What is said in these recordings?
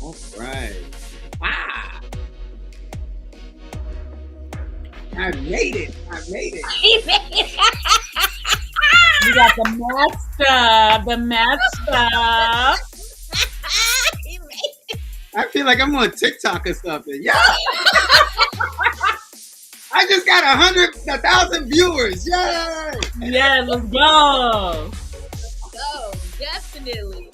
All right. Ah, I made it. I made it. We got the master. The master. I feel like I'm on TikTok or something. Yeah. I just got 1,000 viewers. Yay! Yeah, let's go. Go, definitely.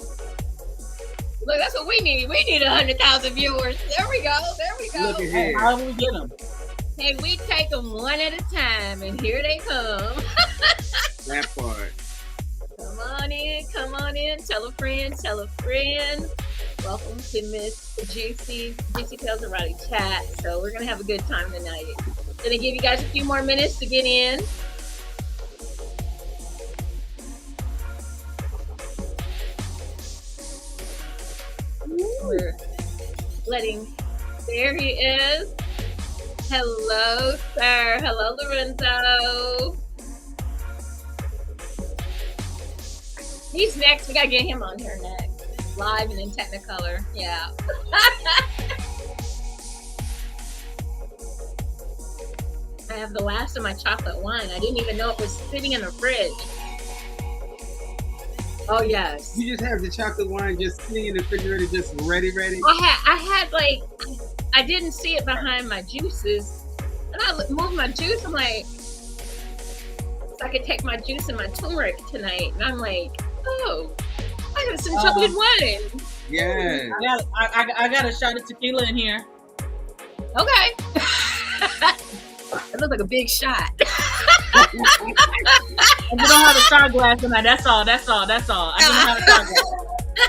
Look, that's what we need. We need 100,000 viewers. There we go. There we go. Look at here. How do we get them? Hey, we take them one at a time, and here they come. That part. Come on in, come on in. Tell a friend, tell a friend. Welcome to Miss JewCee, JewCee Tells Erotic Chat. So we're gonna have a good time tonight. Gonna give you guys a few more minutes to get in. We're letting. There he is. Hello, sir. Hello, Lorenzo. He's next. We gotta get him on here next. Live and in Technicolor. Yeah. I have the last of my chocolate wine. I didn't even know it was sitting in the fridge. Oh yes. You just have the chocolate wine just sitting in the refrigerator, just ready. I had like, I didn't see it behind my juices, and I moved my juice. I'm like, so I could take my juice and my turmeric tonight, and I'm like, oh, I got some chocolate wine. Yeah. I got a shot of tequila in here. Okay. That looks like a big shot. And we don't have a shot glass tonight. That's all. I don't have a shot glass.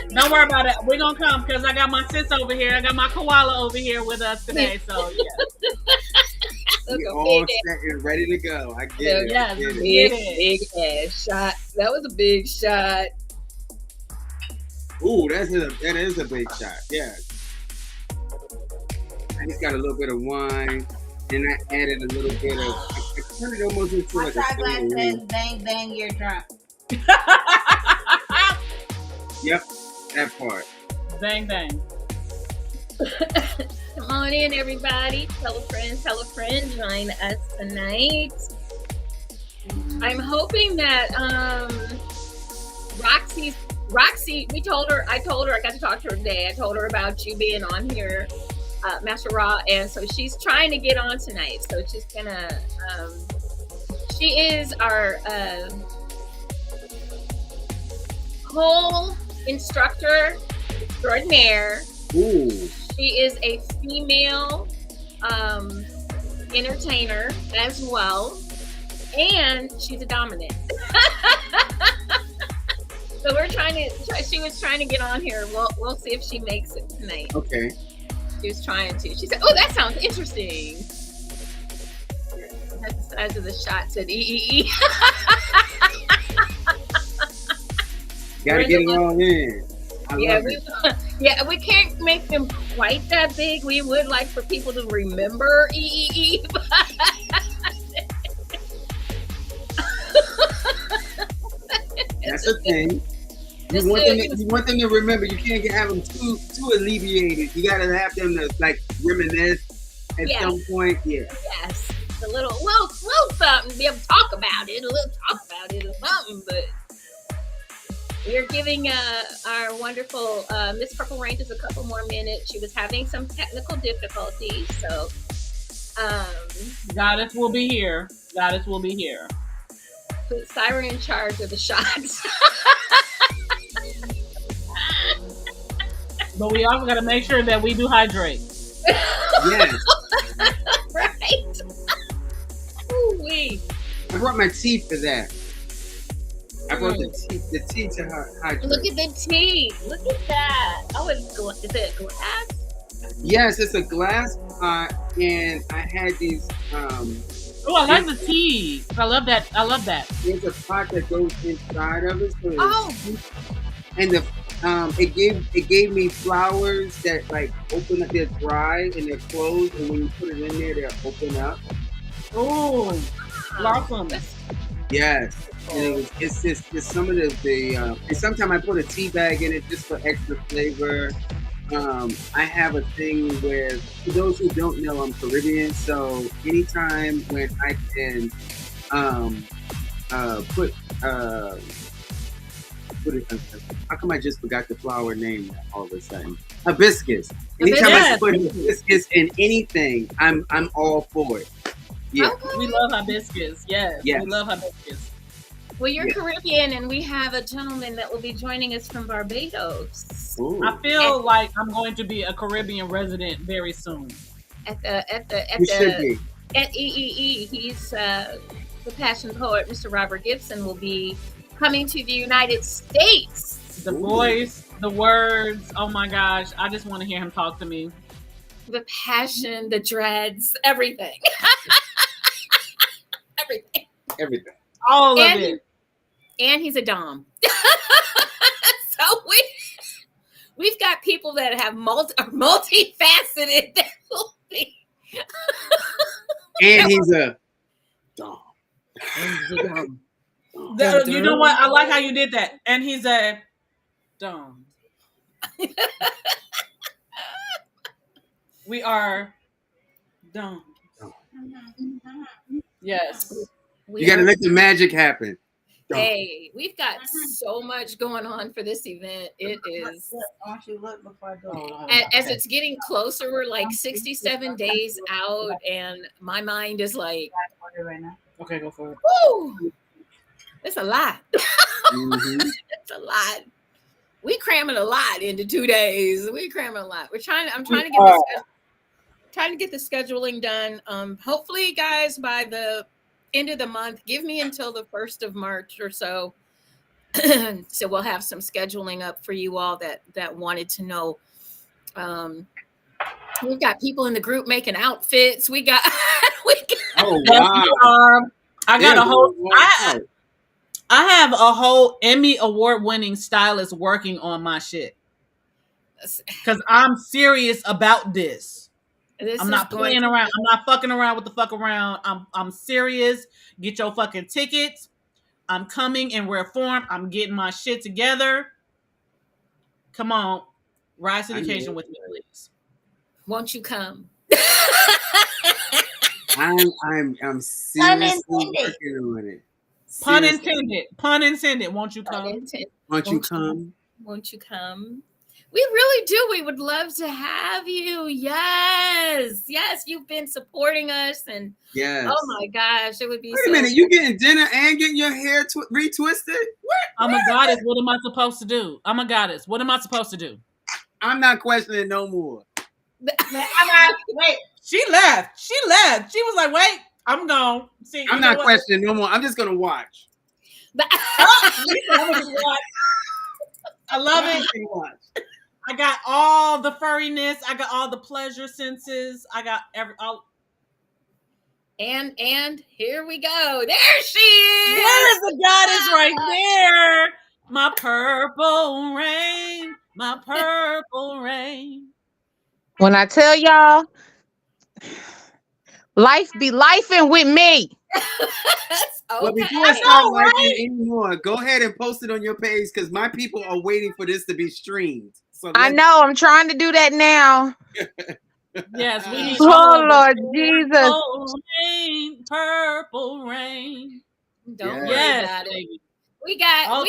Don't worry about it. We're gonna come because I got my sis over here. I got my koala over here with us today. So yeah. We all set and ready to go. I get it. Yeah, Big ass shot. That was a big shot. Ooh, that is a big shot. Yeah. I just got a little bit of wine, and I added a little bit of. I turned it almost into My like shot a glass says tambourine. bang bang, you're drunk. Yep, that part. Bang bang. Come on in, everybody. Tell a friend, join us tonight. I'm hoping that Roxy, I told her, I got to talk to her today. I told her about you being on here, Master Raw, and so she's trying to get on tonight. So she's gonna, she is our whole instructor extraordinaire. Ooh. She is a female entertainer as well, and she's a dominant. So she was trying to get on here. We'll see if she makes it tonight. Okay. She was trying to. She said, "Oh, that sounds interesting." That's the size of the shot. Said E. Gotta get it all in. I love it. We can't make them quite that big. We would like for people to remember E. That's a thing. You want them to remember. You can't have them too alleviated. You gotta have them to like reminisce at some point. Yeah. Yes. A little something. Be able to talk about it. Or something. But we're giving our wonderful Miss Purple Rain just a couple more minutes. She was having some technical difficulties, so Goddess will be here. put Siren in charge of the shots. But we also got to make sure that we do hydrate. Yes. Right. Ooh-wee. I brought my tea for that. I brought the tea to hydrate. Look at the tea. Look at that. Oh, is it glass? Yes, it's a glass pot, and I had these. Oh, I like the tea. I love that. There's a pot that goes inside of it. So Oh. And the it gave me flowers that like open up. They're dry and they're closed, and when you put it in there, they'll open up. Oh, blossom. Yes. And it's just some of the and sometimes I put a tea bag in it just for extra flavor. I have a thing where, for those who don't know, I'm Caribbean. So anytime when I can put how come I just forgot the flower name all of a sudden? Hibiscus. Anytime I can put hibiscus in anything, I'm all for it. Yeah. Okay. We love hibiscus. Yes. We love hibiscus. Well, you're Caribbean, and we have a gentleman that will be joining us from Barbados. Ooh. I feel like I'm going to be a Caribbean resident very soon. At EEE, he's the passion poet, Mr. Robert Gibson, will be coming to the United States. The voice, the words, oh my gosh, I just want to hear him talk to me. The passion, the dreads, everything. Everything. All of it. And he's a dom. So we've got people that have multifaceted that will be. And he's a dom. You know what? I like how you did that. And he's a dom. We are dom. Yes. You got to let the magic happen. Hey, we've got so much going on for this event. It is. As it's getting closer, we're like 67 days out, and my mind is like, okay, go for it. Woo! It's a lot. It's a lot. We cramming a lot into 2 days. We cramming a lot. I'm trying to get the scheduling done. Hopefully, guys, by the end of the month, give me until the 1st of March or so. So we'll have some scheduling up for you all that wanted to know. We've got people in the group making outfits. We got oh wow! I have a whole Emmy award-winning stylist working on my shit because I'm serious about this. I'm not playing around. I'm not fucking around with the fuck around. I'm serious. Get your fucking tickets. I'm coming in rare form. I'm getting my shit together. Come on, rise to the occasion with me, please. Won't you come? I'm seriously working on it. Pun intended. Pun intended. Won't you come? Won't you come? Won't you come? We really do. We would love to have you. Yes. Yes. You've been supporting us. And oh my gosh, it would be Wait a minute. You getting dinner and getting your hair retwisted? What? I'm a goddess. What am I supposed to do? I'm a goddess. What am I supposed to do? I'm not questioning no more. Wait. She left. She was like, wait, I'm gone. See, I'm not questioning no more. I'm just going to watch. I love it. I got all the furriness. I got all the pleasure senses. I got all. And here we go. There she is. There's the goddess right there. My purple rain. My purple rain. When I tell y'all, life be lifing with me. Well, before I start liking anymore, go ahead and post it on your page because my people are waiting for this to be streamed. So I know. I'm trying to do that now. Yes, we need. Oh Lord Jesus! Purple rain. Don't worry about it. We got. All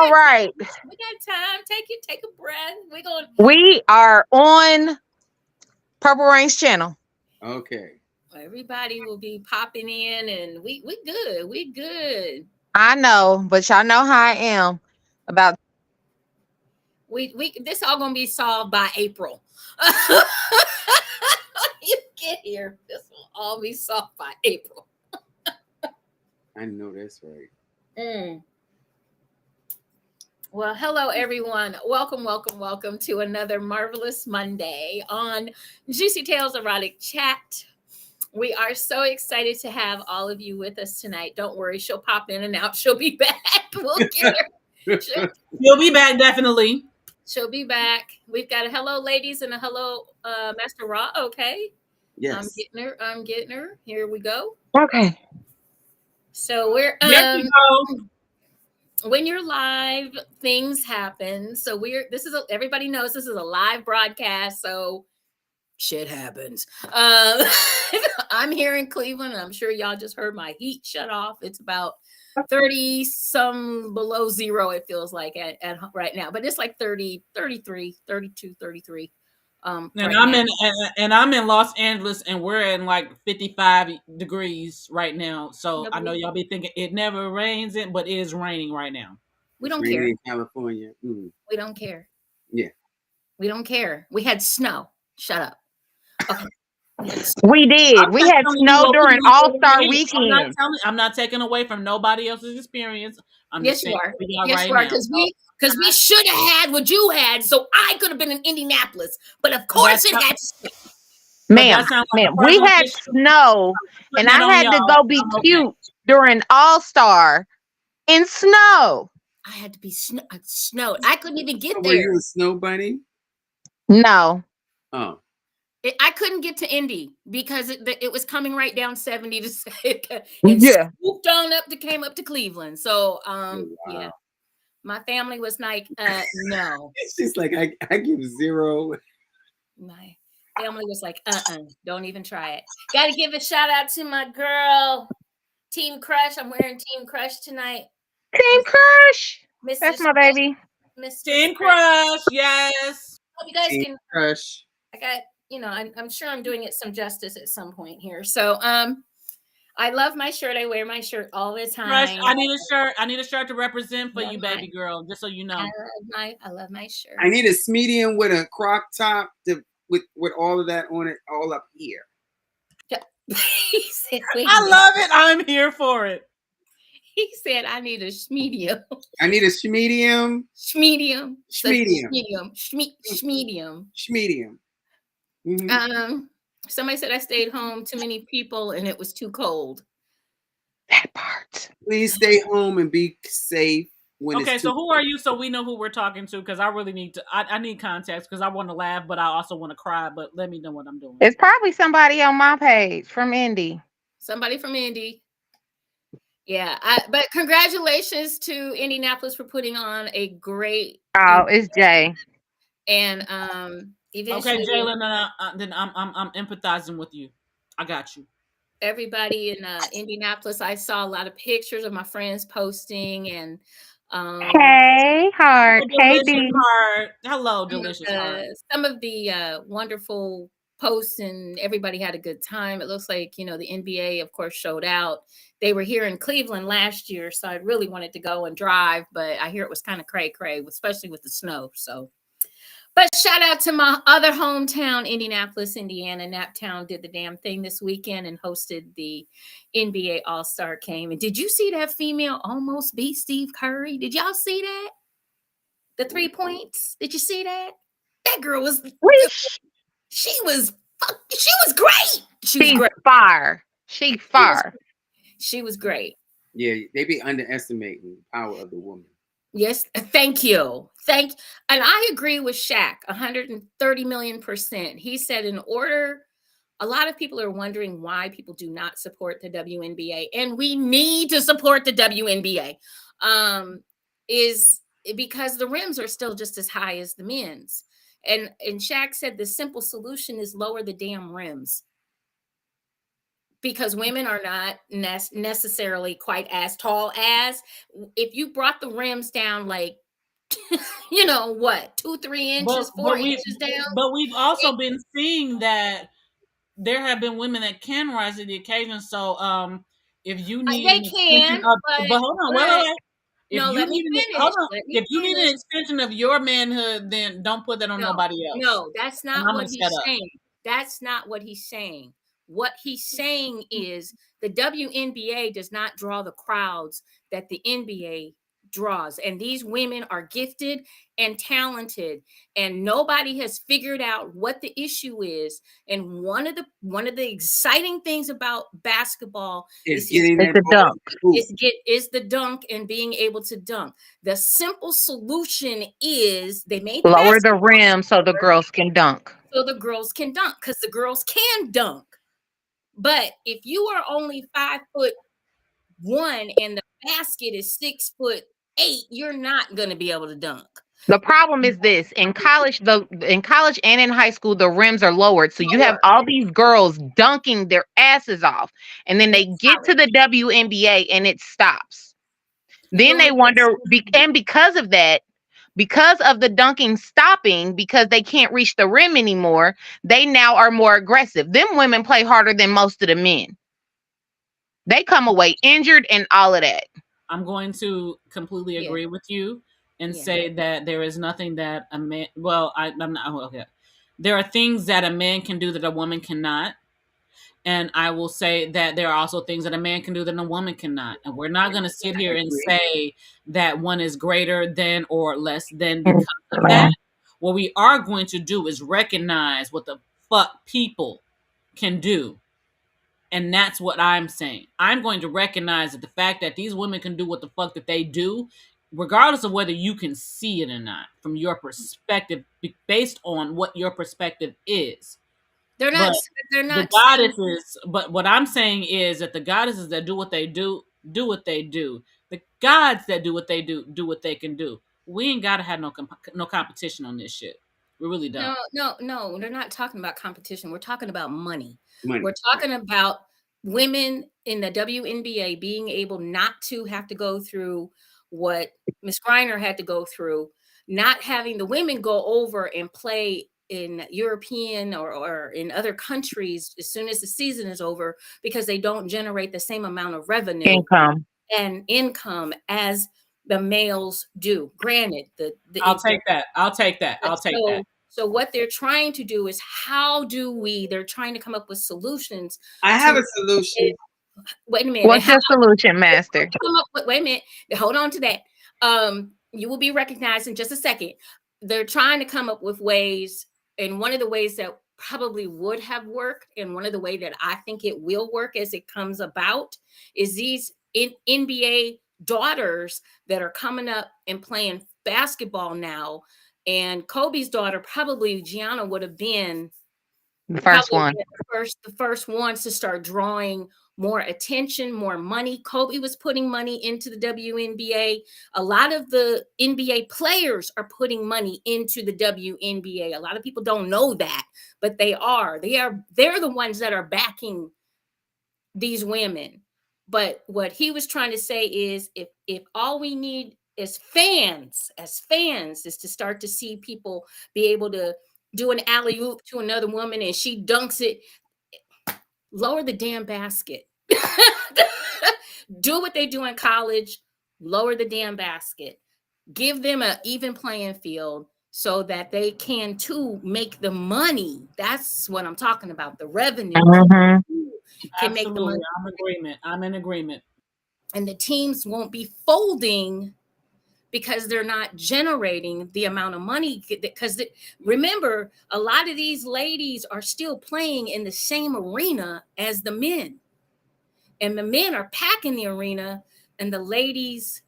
right. We got time. Take a breath. We are on Purple Rain's channel. Okay. Everybody will be popping in, and we good. We good. I know, but y'all know how I am about. This all gonna be solved by April. You get here, this will all be solved by April. I know that's right. Well, hello everyone. Welcome to another marvelous Monday on JewCee Tales Erotic Chat. We are so excited to have all of you with us tonight. Don't worry, she'll pop in and out. She'll be back. We'll get her. She'll be back, definitely. She'll be back. We've got a hello, ladies, and a hello, Master Raw. Okay. Yes. I'm getting her. Here we go. Okay. So we're Yes, we go. when you're live, things happen. So everybody knows this is a live broadcast. So shit happens. I'm here in Cleveland. I'm sure y'all just heard my heat shut off. It's about 30 some below zero, it feels like at right now, but it's like 30, 33, 32, 33. And right I'm now. and I'm in Los Angeles, and we're in like 55 degrees right now. So I know y'all be thinking it never rains, but it is raining right now. We It's don't raining care. in California. We don't care. Yeah. We don't care. We had snow. Shut up. Okay. We did. I'm We just had telling you snow what we during went through. All-Star Hey, weekend. I'm not taking away from nobody else's experience. I'm Yes, just you saying are. what we got Yes, right you are. now. Because we should have had what you had, so I could have been in Indianapolis. But of course, it had snow. Ma'am, like we had snow, and I had to go be cute during All-Star in snow. I had to be snowed. I couldn't even get So there. were you a snow bunny? No. Oh. I couldn't get to Indy because it was coming right down 70 to and swooped on up came up to Cleveland. So Wow. yeah, my family was like, no. She's like, I give zero. My family was like, don't even try it. Got to give a shout out to my girl, Team Crush. I'm wearing Team Crush tonight. Team Crush. Mr. That's my baby. Mr. Team Crush, yes. Hope you guys Team can Crush. I got, I'm sure I'm doing it some justice at some point here. So I love my shirt. I wear my shirt all the time. Crush, I need a shirt. I need a shirt to represent for you, baby girl, just so you know. I love my shirt. I need a medium with a croc top with all of that on it, all up here. He said, I love it. I'm here for it. He said, I need a medium. I need a medium. Medium. Medium. Medium. Mm-hmm. Somebody said I stayed home. Too many people, and it was too cold. That part. Please stay home and be safe. So who are you? So we know who we're talking to, because I really need to. I need context because I want to laugh, but I also want to cry. But let me know what I'm doing. It's probably somebody on my page from Indy. Somebody from Indy. Yeah, but congratulations to Indianapolis for putting on a great. Oh, it's Jay. And eventually, okay, Jalen, then I'm empathizing with you. I got you. Everybody in Indianapolis, I saw a lot of pictures of my friends posting, and hey, Heart. Hey, B. Heart. Hello, Delicious Heart. Some of the wonderful posts, and everybody had a good time. It looks like, the NBA, of course, showed out. They were here in Cleveland last year, so I really wanted to go and drive, but I hear it was kind of cray-cray, especially with the snow. So, but shout out to my other hometown, Indianapolis, Indiana. Naptown did the damn thing this weekend and hosted the NBA All-Star Game. And did you see that female almost beat Steve Curry? Did y'all see that? The 3 points? Did you see that? That girl was... She was great. She's great. Fire. She fire. She was great. Yeah, they be underestimating the power of the woman. Yes, thank you. And I agree with Shaq 130 million %. He said a lot of people are wondering why people do not support the WNBA, and we need to support the WNBA, is because the rims are still just as high as the men's. And Shaq said the simple solution is lower the damn rims, because women are not necessarily quite as tall as. If you brought the rims down like, 2-3 inches, 4 inches down. But we've also been seeing that there have been women that can rise to the occasion. So if you need they can, but hold on, wait. Let me finish. If you need an extension of your manhood, then don't put that on nobody else. No, that's not what he's saying. That's not what he's saying. What he's saying is the WNBA does not draw the crowds that the NBA draws, and these women are gifted and talented, and nobody has figured out what the issue is. And one of the exciting things about basketball is the dunk. Is the dunk and being able to dunk. The simple solution is they made lower the rim so the girls can dunk. So the girls can dunk, because the girls can dunk. But if you are only 5'1" and the basket is 6'8", 8, you're not going to be able to dunk. The problem is this: in college, and in high school, the rims are lowered, so you have Lower. all these girls dunking their asses off, and then In they get to college. the WNBA and it stops. You're Then going they to wonder, and because of that, because of the dunking stopping, because they can't reach the rim anymore, they now are more aggressive. Them women play harder than most of the men. They come away injured and all of that. I'm going to completely Yeah. agree with you and Yeah. say that there is nothing that a man. Well, I'm not. Okay. There are things that a man can do that a woman cannot. And I will say that there are also things that a man can do that a woman cannot. And we're not going to sit I here and agree. say that one is greater than or less than because of that. What we are going to do is recognize what the fuck people can do. And that's what I'm saying. I'm going to recognize that the fact that these women can do what the fuck that they do, regardless of whether you can see it or not, from your perspective, based on what your perspective is. They're But not they're the not saying goddesses, but what I'm saying is that the goddesses that do what they do what they do. The gods that do what they do what they can do. We ain't gotta have no competition on this shit. We really don't. no, they're not talking about competition. We're talking about money. Money. We're talking about women in the WNBA being able not to have to go through what Miss Griner had to go through, not having the women go over and play in European or in other countries as soon as the season is over because they don't generate the same amount of revenue Income. and income as the males do. Granted, I'll take that. I'll take that. I'll take that. So what they're trying to do is they're trying to come up with solutions. I have a solution. Wait a minute. What's your solution, Master? Wait a minute. Hold on to that. You will be recognized in just a second. They're trying to come up with ways, and one of the ways that probably would have worked, and one of the ways that I think it will work as it comes about, is these NBA daughters that are coming up and playing basketball now. And Kobe's daughter, probably Gianna, would have been the first one. The first ones to start drawing more attention, more money. Kobe was putting money into the WNBA. A lot of the NBA players are putting money into the WNBA. A lot of people don't know that, but they are. They're the ones that are backing these women. But what he was trying to say is if all we need as fans, is to start to see people be able to do an alley-oop to another woman and she dunks it, lower the damn basket. Do what they do in college, lower the damn basket. Give them an even playing field so that they can too make the money. That's what I'm talking about, the revenue. Mm-hmm. Can make the money. I'm in agreement. And the teams won't be folding because they're not generating the amount of money. Because remember, a lot of these ladies are still playing in the same arena as the men. And the men are packing the arena, and the ladies,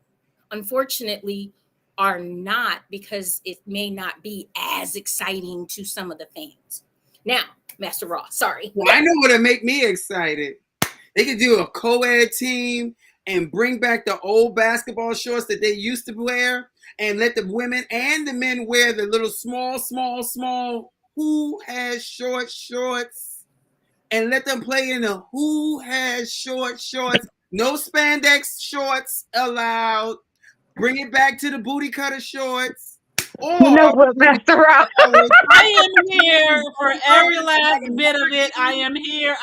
unfortunately, are not, because it may not be as exciting to some of the fans. Now, Master Ross, sorry. Well, I know what'll make me excited. They could do a co-ed team and bring back the old basketball shorts that they used to wear and let the women and the men wear the little small who has short shorts and let them play in the who has short shorts. No spandex shorts allowed. Bring it back to the booty cutter shorts. Or, you know what, Master Ross? I am here for every last bit of it. I am here.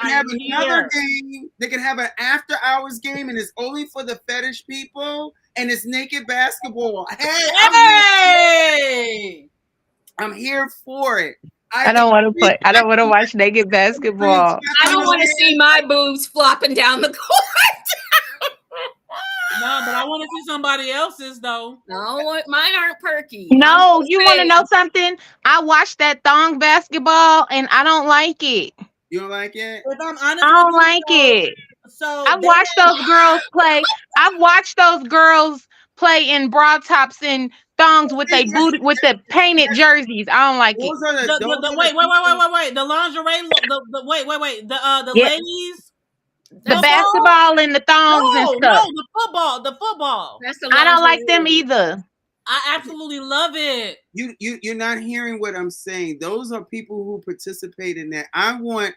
Another game. They can have an after hours game, and it's only for the fetish people, and it's naked basketball. Hey! I'm here for it. I don't want to play. I don't want to watch naked basketball. I don't want to see my boobs flopping down the court. No, but I want to see somebody else's though. No, mine aren't perky. No, you want to know something? I watched that thong basketball and I don't like it. You don't like it? If I'm honest, I don't like it. So I've watched those girls play. I've watched those girls play in bra tops and thongs with they booty with the painted jerseys. I don't like it. Wait. The lingerie. The Yeah. ladies. The Football? basketball and the thongs and No, stuff. the football. The football. That's the I don't like them lingerie. either. I absolutely love it. You're not hearing what I'm saying. Those are people who participate in that. I want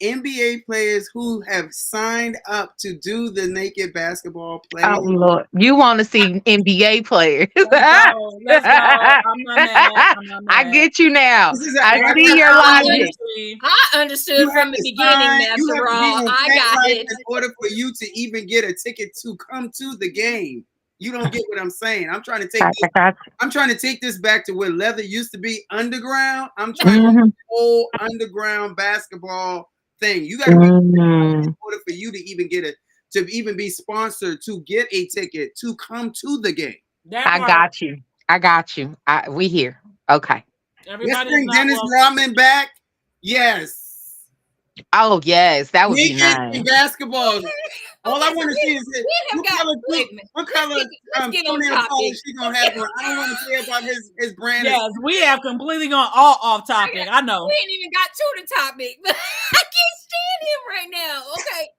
NBA players who have signed up to do the naked basketball play. Oh Lord, you want to see NBA players? Let's go. Let's go. I'm not mad. I'm not I mad. get you now. This is an I active see your opportunity. logic. I understood You have from the to beginning, sign. Master You have to Raw. be on I Pet got Life it. in order for you to even get a ticket to come to the game. You don't get what I'm saying. I'm trying to take this, I'm trying to take this back to where leather used to be underground. I'm trying to Mhm. whole underground basketball thing. You got to be in order for you to even get it, to even be sponsored to get a ticket to come to the game. That I part. got you. I got you. We here. Okay. Let's Everybody is bring not Dennis welcome. Rodman back. Yes. Oh yes, that would be Naked nice. and basketball. All I Okay, so want to see is we have what got. color, Wait a minute. what color Let's get on toenail topic. polish she gonna have on. I don't want to care about his brand. Yes, we have completely gone all off topic. I know. We ain't even got to the topic, but I can't stand him right now. Okay.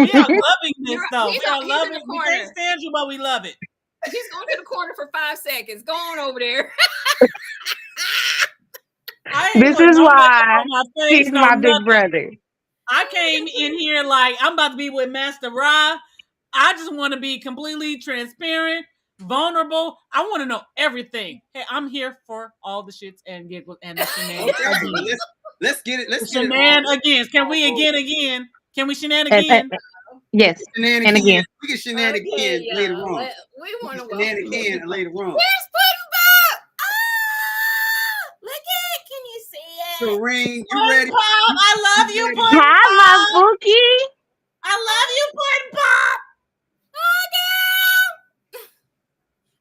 We are loving this though. He's We are in loving the it. We can't corner. stand you, but we love it. He's going to the corner for 5 seconds. Go on over there. I ain't This putting is no makeup why on my face, he's no my big nothing. brother. I came in here like I'm about to be with Master Ra. I just want to be completely transparent, vulnerable. I want to know everything. Hey, I'm here for all the shits and giggles and the shenanigans. Okay, let's get it. Let's get it. Shenanigans. Can we again? Can we And, shenanigans? yes, Shenanigans. and again. We get shenanigans Okay, later on. we want to welcome Shenanigans later on. Where's Puddin' Pop? Ah, look at it. Can you see it? Serene, you Puddin' ready? Pop, I love you, ready? Puddin' Hi, my Pop. Bookie. I love you, Puddin' Pop.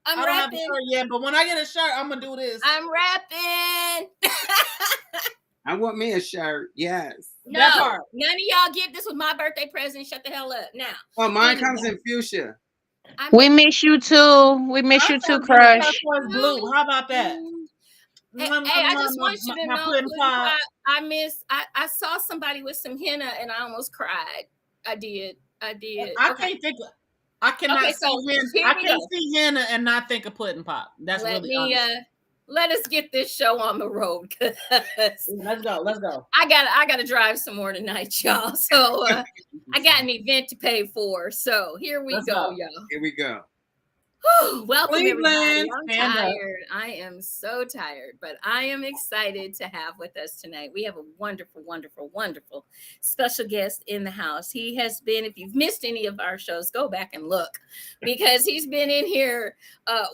I'm I don't have a rapping. shirt yet, but when I get a shirt, I'm gonna do this. I'm rapping. I want me a shirt. Yes. That No, part. none of y'all get this was my birthday present. Shut the hell up now. Oh, mine comes in fuchsia. We miss you too. We miss you too, Crush. Turquoise blue. How about that? Hey, I just want you to know, Puddin' Pop. I saw somebody with some henna and I almost cried. I did. I Okay. can't think. I cannot Okay, so see henna. here I we can't go. see henna and not think of Puddin' Pop. That's really honest. Let us get this show on the road because Let's go. Let's go. I gotta drive some more tonight, y'all. So I got an event to pay for. So here we Let's go, go. y'all. Here we go. Welcome, Cleveland, everybody. I'm stand up. tired. I am so tired, but I am excited to have with us tonight. We have a wonderful, wonderful, wonderful special guest in the house. He has been, if you've missed any of our shows, go back and look because he's been in here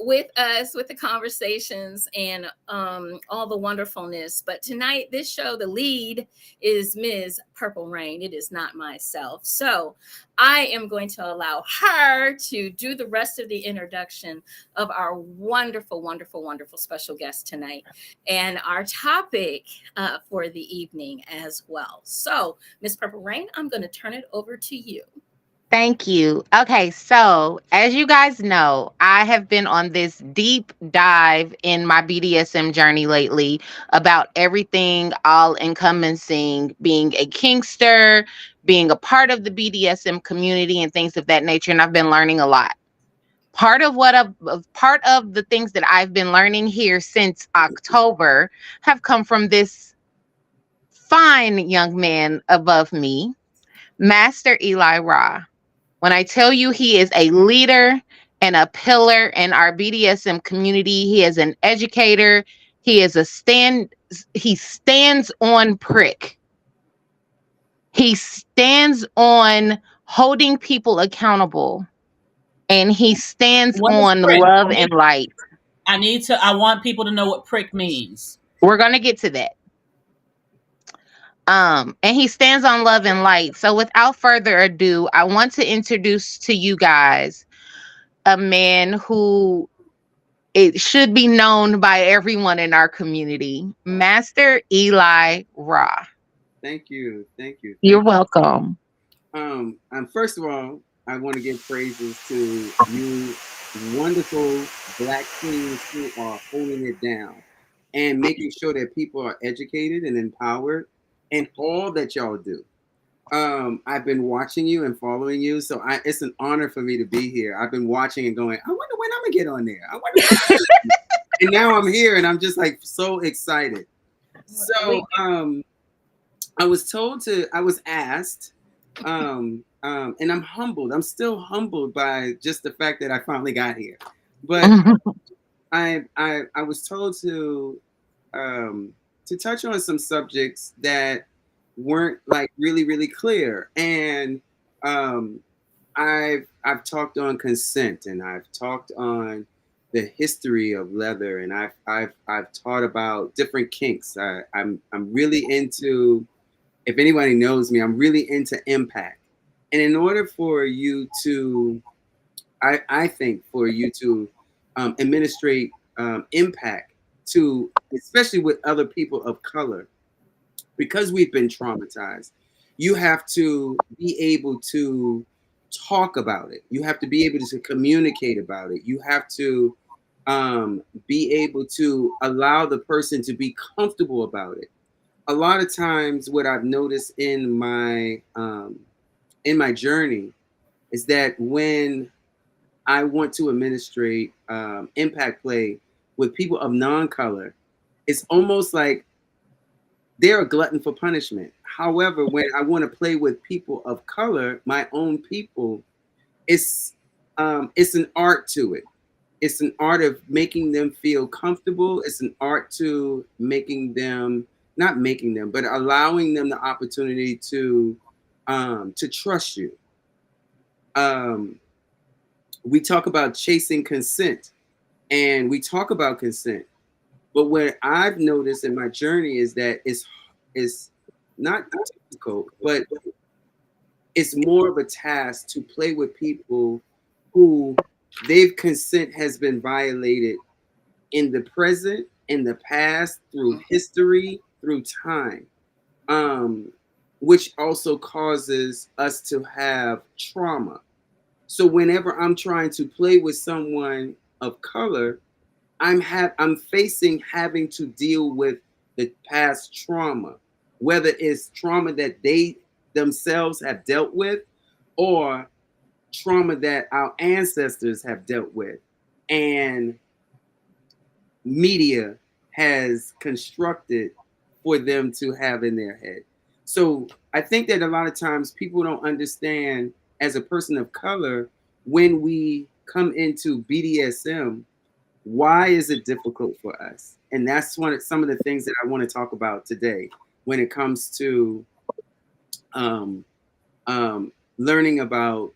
with us, with the conversations and all the wonderfulness. But tonight, this show, the lead is Ms. Purple Rain. It is not myself. So I am going to allow her to do the rest of the introduction of our wonderful, wonderful, wonderful special guest tonight and our topic for the evening as well. So, Miss Purple Rain, I'm going to turn it over to you. Thank you. Okay, so as you guys know, I have been on this deep dive in my BDSM journey lately about everything all encompassing being a kinkster, being a part of the BDSM community and things of that nature, and I've been learning a lot. Part of the things that I've been learning here since October have come from this fine young man above me, Master Eli Ra. When I tell you he is a leader and a pillar in our BDSM community, he is an educator. He stands on prick. He stands on holding people accountable. And he stands on prick? love and light. I want people to know what prick means. We're going to get to that. And he stands on love and light. So without further ado, I want to introduce to you guys a man who it should be known by everyone in our community, Master Eli Ra. Thank you. You're welcome. First of all, I want to give praises to you wonderful Black queens who are holding it down and making sure that people are educated and empowered in all that y'all do. I've been watching you and following you, so it's an honor for me to be here. I've been watching and going, I wonder when I'm gonna get on there. I wonder when and now I'm here and I'm just like so excited. So I was asked, and I'm humbled. I'm still humbled by just the fact that I finally got here. But I was told to touch on some subjects that weren't like really clear, and I've talked on consent, and I've talked on the history of leather, and I've taught about different kinks. I'm really into, if anybody knows me, I'm really into impact, and in order for you to, I think for you to administrate impact to, especially with other people of color, because we've been traumatized, you have to be able to talk about it. You have to be able to communicate about it. You have to be able to allow the person to be comfortable about it. A lot of times, what I've noticed in my journey is that when I want to administrate impact play with people of non-color, it's almost like they're a glutton for punishment. However, when I want to play with people of color, my own people, it's an art to it. It's an art of making them feel comfortable. It's an art to making them, not making them, but allowing them the opportunity to trust you. Um, we talk about chasing consent, and we talk about consent. But what I've noticed in my journey is that it's not difficult, but it's more of a task to play with people who their consent has been violated in the present, in the past, through history, through time, um, which also causes us to have trauma. So whenever I'm trying to play with someone of color, I'm facing having to deal with the past trauma, whether it's trauma that they themselves have dealt with, or trauma that our ancestors have dealt with, and media has constructed for them to have in their head. So I think that a lot of times people don't understand, as a person of color, when we come into BDSM, why is it difficult for us? And that's some of the things that I want to talk about today when it comes to um, learning about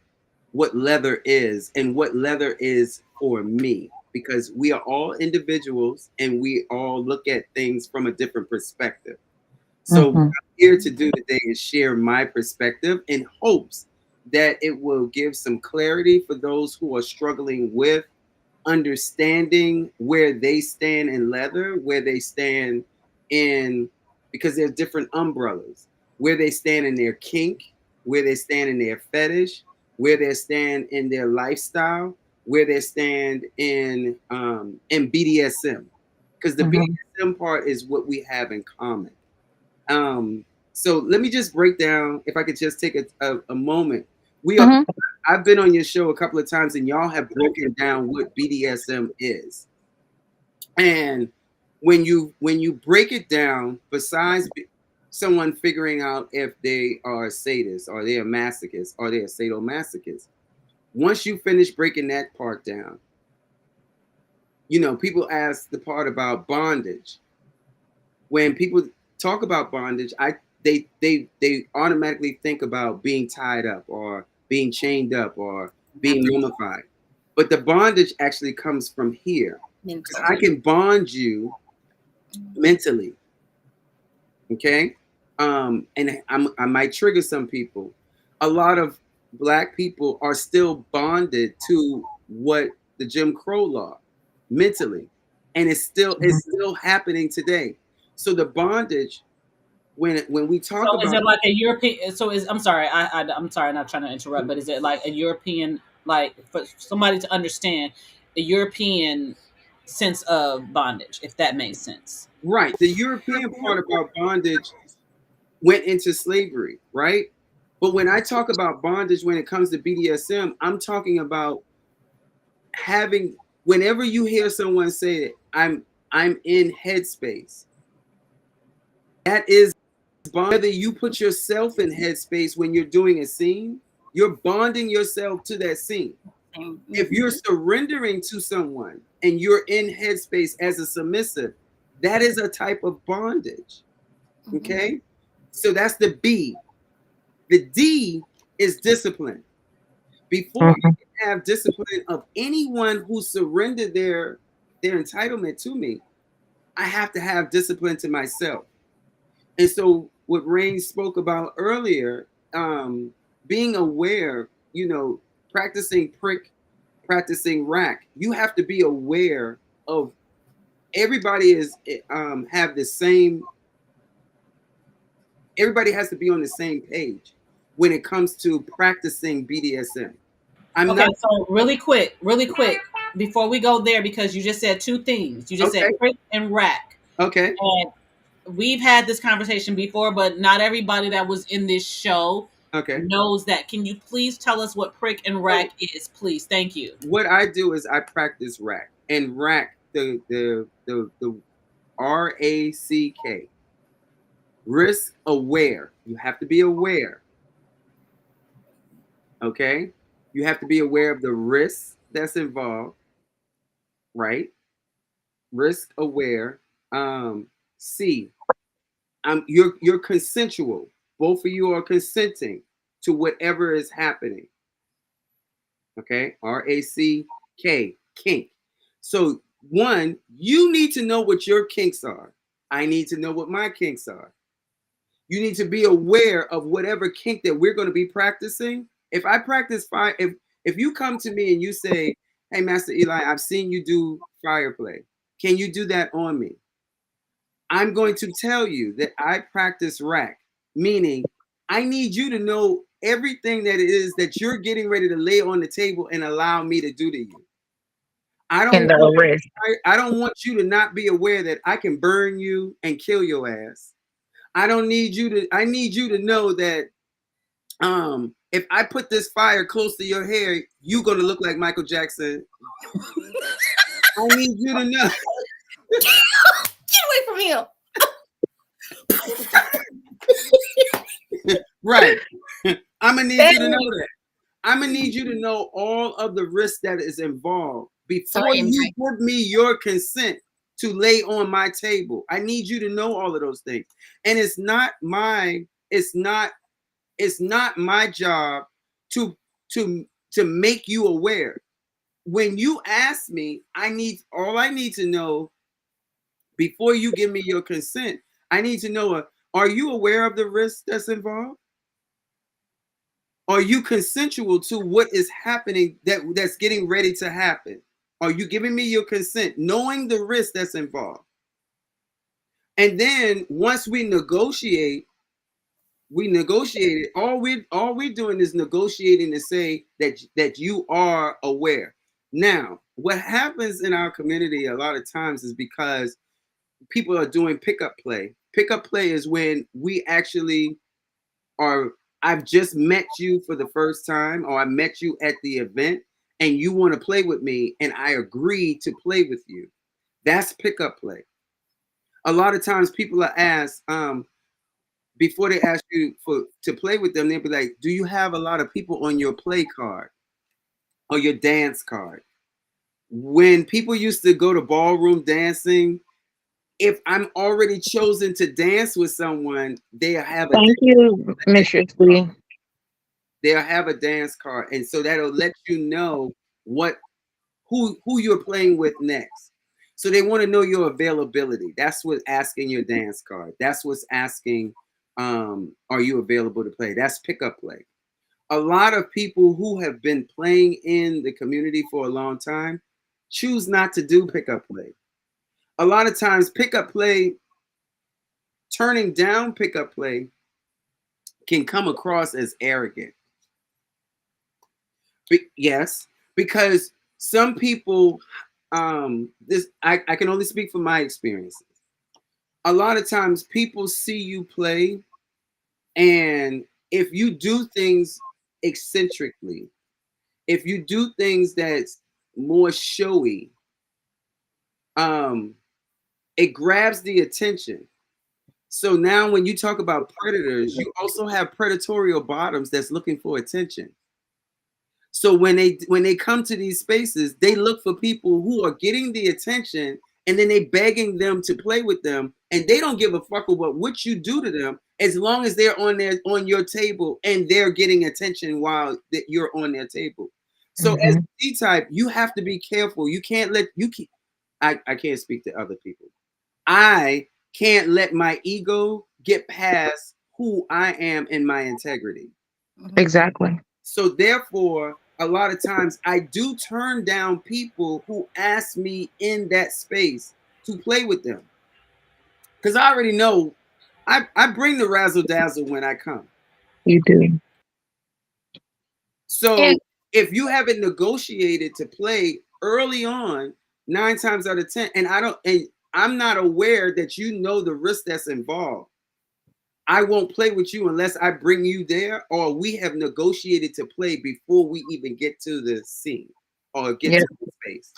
what leather is and what leather is for me, because we are all individuals and we all look at things from a different perspective. So what I'm here to do today is share my perspective in hopes that it will give some clarity for those who are struggling with understanding where they stand in leather, where they stand in, because there's different umbrellas, where they stand in their kink, where they stand in their fetish, where they stand in their lifestyle, where they stand in BDSM, because the BDSM part is what we have in common. So let me just break down, if I could just take a moment. I've been on your show a couple of times, and y'all have broken down what BDSM is. And when you break it down, besides someone figuring out if they are a sadist or they're a masochist or they're a sadomasochist, once you finish breaking that part down, people ask the part about bondage. When people talk about bondage, they automatically think about being tied up or being chained up or being mummified. But the bondage actually comes from here. I can bond you mentally, okay? And I might trigger some people. A lot of Black people are still bonded to what the Jim Crow law mentally, and it's still happening today. So the bondage, when we talk So about, is it like a European? So is I'm sorry, I'm sorry, not trying to interrupt, but is it like a European, like for somebody to understand the European sense of bondage, if that makes sense? right, the European part about bondage went into slavery, right? But when I talk about bondage, when it comes to BDSM, I'm talking about having, whenever you hear someone say that I'm in headspace, that is bond. Whether you put yourself in headspace when you're doing a scene, you're bonding yourself to that scene. If you're surrendering to someone and you're in headspace as a submissive, that is a type of bondage. Okay? So that's the B. The D is discipline. Before I can have discipline of anyone who surrendered their entitlement to me, I have to have discipline to myself. And so what Rain spoke about earlier, being aware, practicing prick, practicing rack, you have to be aware of everybody have the same, everybody has to be on the same page when it comes to practicing BDSM. So really quick, before we go there, because you just said two things. You just said prick and rack. Okay. And we've had this conversation before, but not everybody that was in this show knows that. Can you please tell us what prick and rack is, please? Thank you. What I do is I practice rack, and rack, the RACK, risk aware. You have to be aware. Okay, you have to be aware of the risk that's involved, right? Risk aware. C, you're consensual. Both of you are consenting to whatever is happening. Okay, RACK, kink. So one, you need to know what your kinks are. I need to know what my kinks are. You need to be aware of whatever kink that we're going to be practicing. If I practice fire, if you come to me and you say, "Hey, Master Eli, I've seen you do fire play. Can you do that on me?" I'm going to tell you that I practice rack, meaning I need you to know everything that it is that you're getting ready to lay on the table and allow me to do to you. I don't want you to not be aware that I can burn you and kill your ass. I need you to know that if I put this fire close to your hair, you're gonna look like Michael Jackson. I need you to know. Get away from him. Right. I'm gonna need you to know that. I'm gonna need you to know all of the risk that is involved before you give me your consent to lay on my table. I need you to know all of those things. And it's not my job to make you aware. When you ask me, I need to know before you give me your consent. I need to know, are you aware of the risk that's involved? Are you consensual to what is happening that's getting ready to happen? Are you giving me your consent, knowing the risk that's involved? And then once we negotiate it. All we're doing is negotiating to say that you are aware. Now, what happens in our community a lot of times is because people are doing pickup play. Pickup play is when we actually are, I've just met you for the first time, or I met you at the event and you want to play with me and I agree to play with you. That's pickup play. A lot of times people are asked, before they ask you to play with them, they'll be like, do you have a lot of people on your play card or your dance card? When people used to go to ballroom dancing, if I'm already chosen to dance with someone, they'll have a they'll have a dance card. And so that'll let you know who you're playing with next. So they want to know your availability. That's what asking your dance card. That's what's asking, are you available to play? That's pickup play. A lot of people who have been playing in the community for a long time choose not to do pickup play. A lot of times pickup play, turning down pickup play can come across as arrogant. Yes, because some people, I can only speak from my experiences. A lot of times people see you play and if you do things eccentrically, if you do things that's more showy, um, it grabs the attention. So now when you talk about predators, you also have predatorial bottoms that's looking for attention. So when they come to these spaces, they look for people who are getting the attention, and then they begging them to play with them, and they don't give a fuck about what you do to them as long as they're on your table and they're getting attention while that you're on their table. So as a D type, you have to be careful. You can't let you keep. I can't speak to other people. I can't let my ego get past who I am and my integrity. Exactly. So therefore, a lot of times I do turn down people who ask me in that space to play with them. Because I already know I bring the razzle dazzle when I come. You do. So And if you haven't negotiated to play early on, 9 times out of 10, and I'm not aware that you know the risk that's involved. I won't play with you unless I bring you there or we have negotiated to play before we even get to the scene or get Yeah. to the space.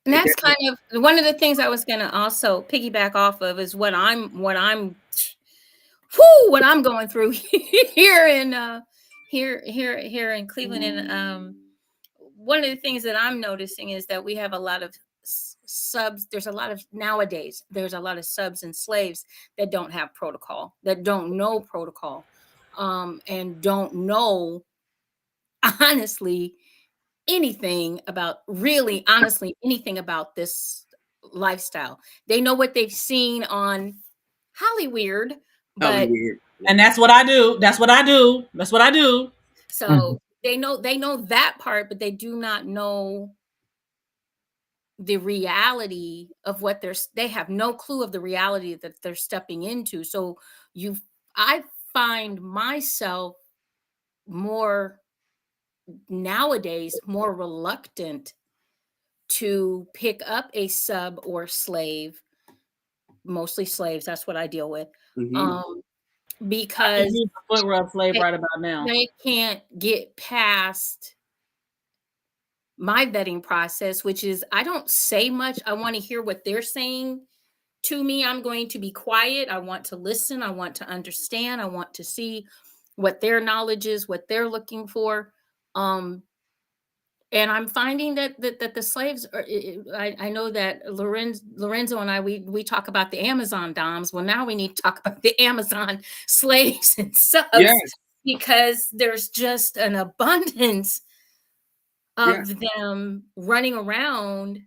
And that's kind of one of the things I was going to also piggyback off of is what I'm going through here in Cleveland. And one of the things that I'm noticing is that we have a lot of subs. There's a lot of nowadays. There's a lot of subs and slaves that don't have protocol, that don't know protocol, and don't know honestly anything about anything about this lifestyle. They know what they've seen on Hollyweird, but Weird. And that's what I do. That's what I do. That's what I do. so they know that part, but they do not know the reality of what they have no clue of the reality that they're stepping into. So I find myself more nowadays more reluctant to pick up a sub or slave, mostly slaves. That's what I deal with. Mm-hmm. Because Use the foot rub slave right about now. they can't get past my vetting process, which is I don't say much. I want to hear what they're saying to me. I'm going to be quiet. I want to listen. I want to understand. I want to see what their knowledge is, what they're looking for. And I'm finding that the slaves are. I know that Lorenzo and I we talk about the Amazon doms. Well, now we need to talk about the Amazon slaves and subs, Yes. because there's just an abundance of Yes. them running around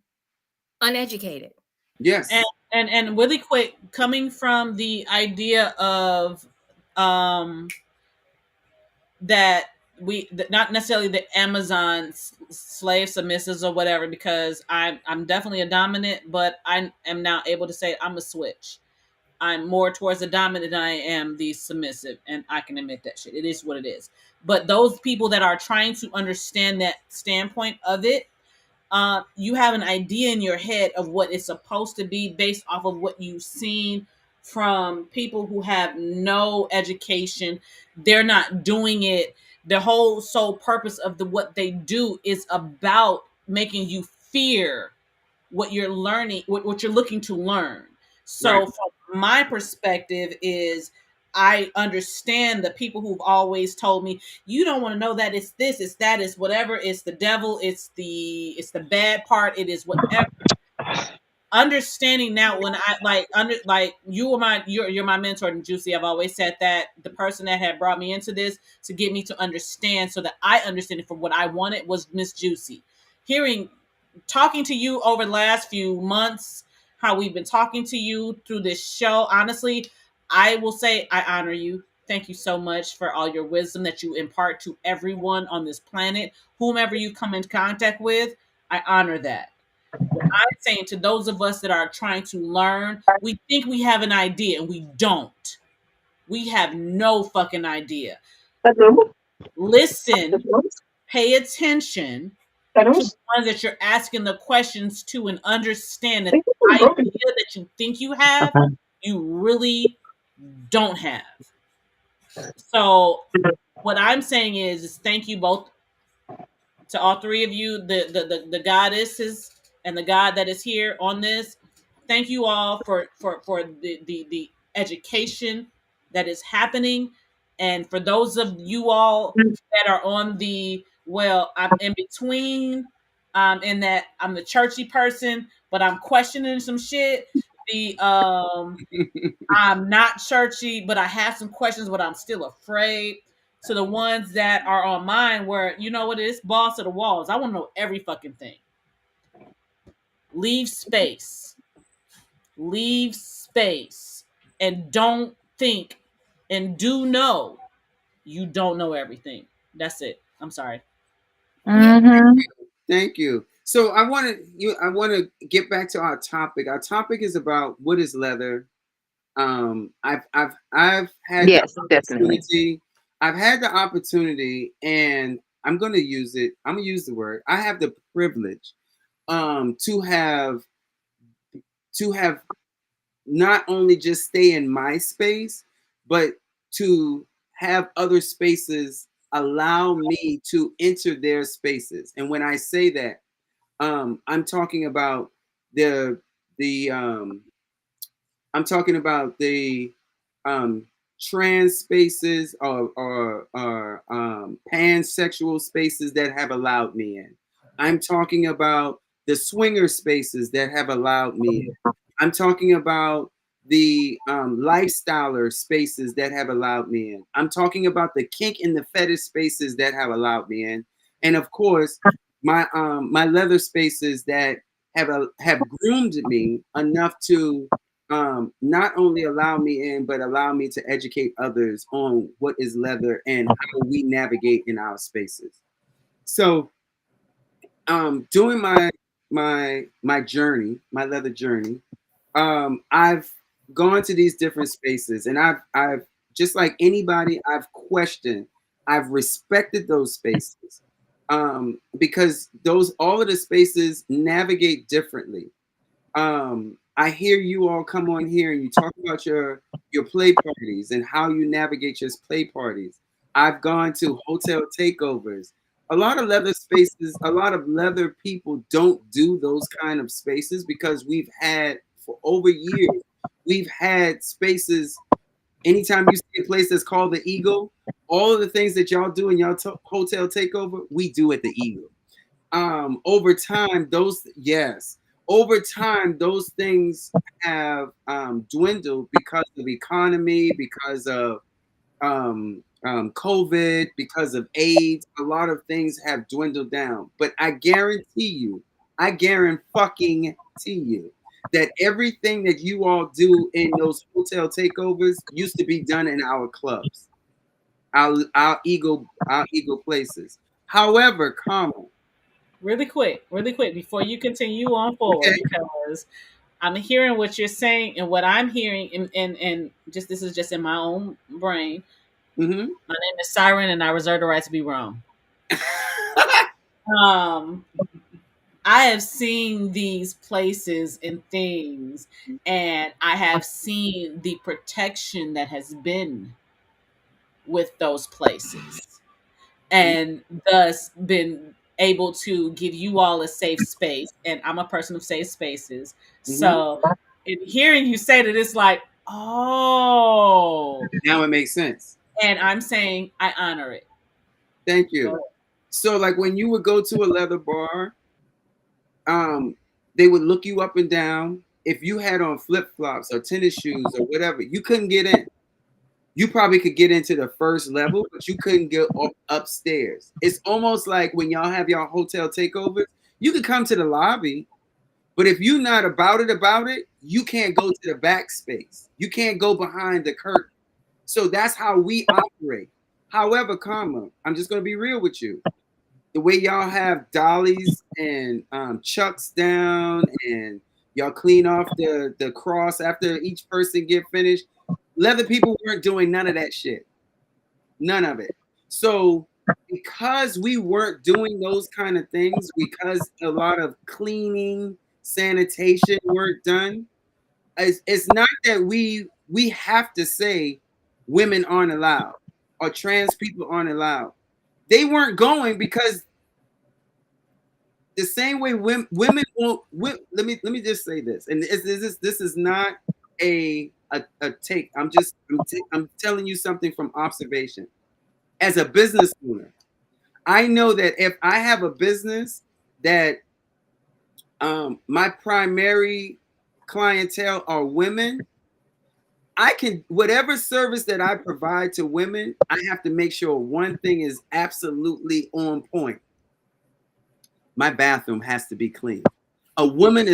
uneducated. Yes. And really quick, coming from the idea of that not necessarily the Amazon slave submissives or whatever, because I'm definitely a dominant, but I am now able to say I'm a switch. I'm more towards the dominant than I am the submissive, and I can admit that shit. It is what it is. But those people that are trying to understand that standpoint of it, you have an idea in your head of what it's supposed to be based off of what you've seen from people who have no education. They're not doing it. The whole sole purpose of what they do is about making you fear what you're learning, what you're looking to learn. So Right. from my perspective is I understand the people who've always told me, you don't want to know that it's this, it's that, it's whatever, it's the devil, it's the bad part, it is whatever. Understanding now, when I like you were you're my mentor in JewCee. I've always said that the person that had brought me into this to get me to understand, so that I understand it for what I wanted, was Miss JewCee. Talking to you over the last few months, how we've been talking to you through this show, honestly, I will say I honor you. Thank you so much for all your wisdom that you impart to everyone on this planet, whomever you come in contact with. I honor that. What I'm saying to those of us that are trying to learn, we think we have an idea and we don't. We have no fucking idea. Listen, pay attention to the ones that you're asking the questions to, and understand that the idea that you think you have, you really don't have. So what I'm saying is thank you both to all three of you, the goddesses and the God that is here on this. Thank you all for the education that is happening, and for those of you all that are on the well, I'm in between. In that I'm the churchy person, but I'm questioning some shit. The I'm not churchy, but I have some questions, but I'm still afraid. To the ones that are on mine, where you know what it is, balls to the walls. I want to know every fucking thing. Leave space. Leave space. And don't think and do know you don't know everything. That's it. I'm sorry. Yeah. Mm-hmm. Thank you. So I want to get back to our topic. Our topic is about what is leather. I've had the Yes, definitely. opportunity. I've had the opportunity, and I'm going to use it. I'm going to use the word. I have the privilege to have not only just stay in my space, but to have other spaces allow me to enter their spaces. And when I say that, I'm talking about the the I'm talking about the um, trans spaces or pansexual spaces that have allowed me in. I'm talking about the swinger spaces that have allowed me in. I'm talking about the lifestyler spaces that have allowed me in. I'm talking about the kink and the fetish spaces that have allowed me in, and of course, my leather spaces that have groomed me enough to not only allow me in, but allow me to educate others on what is leather and how we navigate in our spaces. So, doing my journey, my leather journey, I've gone to these different spaces, and I've just like anybody, I've questioned, I've respected those spaces, because those all of the spaces navigate differently. I hear you all come on here and you talk about your play parties and how you navigate your play parties. I've gone to hotel takeovers. A lot of leather spaces, a lot of leather people don't do those kind of spaces because we've had for over years, we've had spaces. Anytime you see a place that's called the Eagle, all of the things that y'all do in y'all hotel takeover, we do at the Eagle. Over time those yes over time those things have dwindled because of economy, because of COVID, because of AIDS. A lot of things have dwindled down, but I guarantee fucking you that everything that you all do in those hotel takeovers used to be done in our clubs, our ego places. However, comma, Really quick, before you continue on forward, okay. because I'm hearing what you're saying, and what I'm hearing, and just this is just in my own brain. Mm-hmm. My name is Siren, and I reserve the right to be wrong. Um, I have seen these places and things, and I have seen the protection that has been with those places, and thus been able to give you all a safe space. And I'm a person of safe spaces. Mm-hmm. So, in hearing you say that, it's like, oh, Now it makes sense. and I'm saying I honor it. Thank Go you. ahead. So, like when you would go to a leather bar, um, they would look you up and down. If you had on flip flops or tennis shoes or whatever, you couldn't get in. You probably could get into the first level, but you couldn't get upstairs. It's almost like when y'all have y'all hotel takeovers, you could come to the lobby, but if you're not about it, you can't go to the back space. You can't go behind the curtain. So that's how we operate. However, comma, I'm just gonna be real with you. The way y'all have dollies and chucks down, and y'all clean off the cross after each person get finished. Leather people weren't doing none of that shit. None of it. So because we weren't doing those kind of things, because a lot of cleaning, sanitation weren't done, it's not that we have to say women aren't allowed. or trans people aren't allowed. They weren't going because the same way women won't. Let me just say this, and this is not a take. I'm telling you something from observation. As a business owner, I know that if I have a business that my primary clientele are women, I can, whatever service that I provide to women, I have to make sure one thing is absolutely on point. My bathroom has to be clean. A women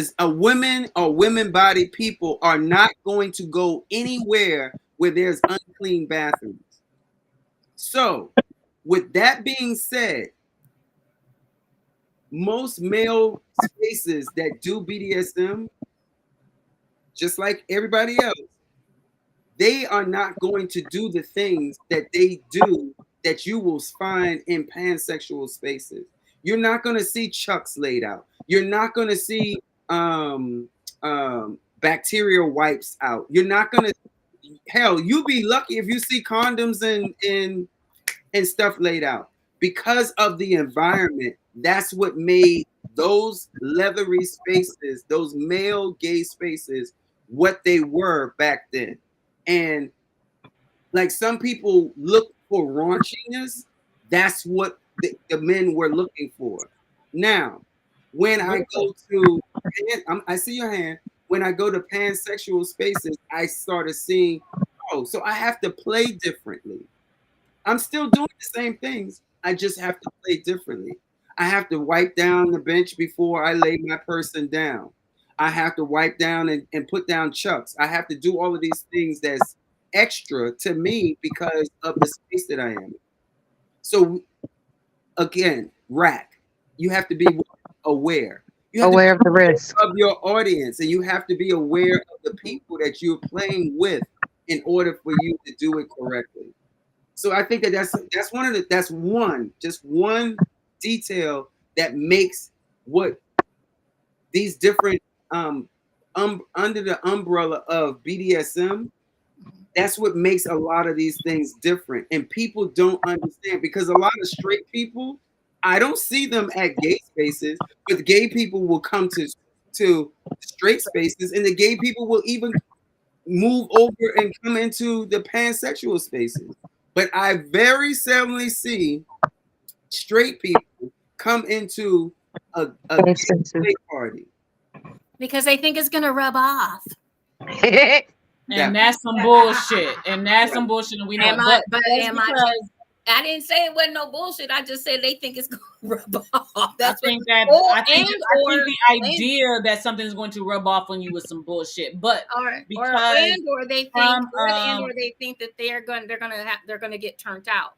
or women bodied people are not going to go anywhere where there's unclean bathrooms. So, with that being said, most male spaces that do BDSM, just like everybody else, they are not going to do the things that they do that you will find in pansexual spaces. You're not going to see chucks laid out. You're not going to see bacterial wipes out. You're not going to, hell, you'll be lucky if you see condoms and stuff laid out. Because of the environment, that's what made those leathery spaces, those male gay spaces, what they were back then. And like some people look for raunchiness, that's what the men were looking for. Now, when I go to, I see your hand. When I go to pansexual spaces, I started seeing, oh, so I have to play differently. I'm still doing the same things. I just have to play differently. I have to wipe down the bench before I lay my person down. I have to wipe down and put down chucks. I have to do all of these things that's extra to me because of the space that I am in. So again, rack, you have to be aware. You have Aware to of the risk. of your audience, and you have to be aware of the people that you're playing with in order for you to do it correctly. So I think that's one detail that makes what these different under the umbrella of BDSM, that's what makes a lot of these things different. And people don't understand because a lot of straight people, I don't see them at gay spaces, but the gay people will come to straight spaces, and the gay people will even move over and come into the pansexual spaces. But I very seldomly see straight people come into a gay party. Because they think it's gonna rub off. And that's some bullshit. And that's some bullshit, and we know. I didn't say it wasn't no bullshit. I just said they think it's going to rub off. I think the idea that something's going to rub off on you with some bullshit, but or they think that they're gonna get turned out.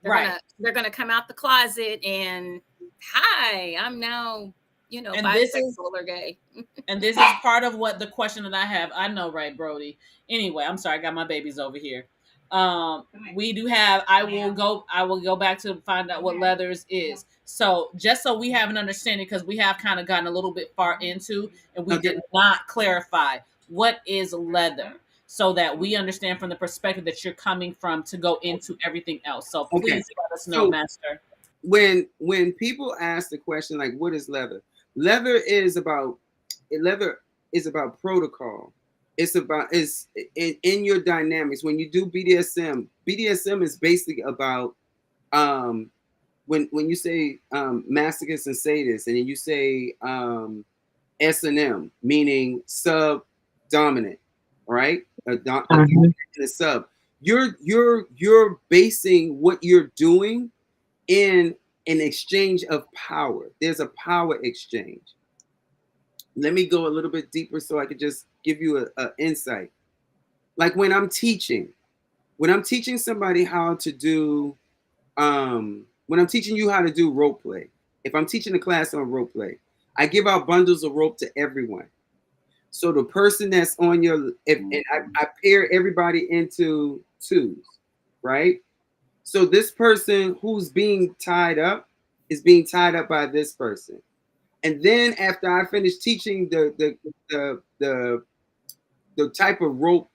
They're gonna come out the closet and hi, I'm now bisexual or gay. And this is part of what the question that I have. I know, right, Brody? Anyway, I'm sorry, I got my babies over here. We do have. I will go back to find out what leathers is. So just so we have an understanding, because we have kind of gotten a little bit far into, and we did not clarify what is leather, so that we understand from the perspective that you're coming from to go into everything else. So please let us know, Master. When people ask the question like, "What is leather?" Leather is about protocol. It's in your dynamics. When you do BDSM is basically about when you say masochist and sadist, and then you say S&M, meaning sub-dominant, right? A sub. You're basing what you're doing in an exchange of power. There's a power exchange. Let me go a little bit deeper so I could just give you a insight. Like when I'm teaching somebody how to do, when I'm teaching you how to do rope play, if I'm teaching a class on rope play, I give out bundles of rope to everyone. So the person that's on I pair everybody into twos, right? So this person who's being tied up is being tied up by this person. And then after I finish teaching the type of rope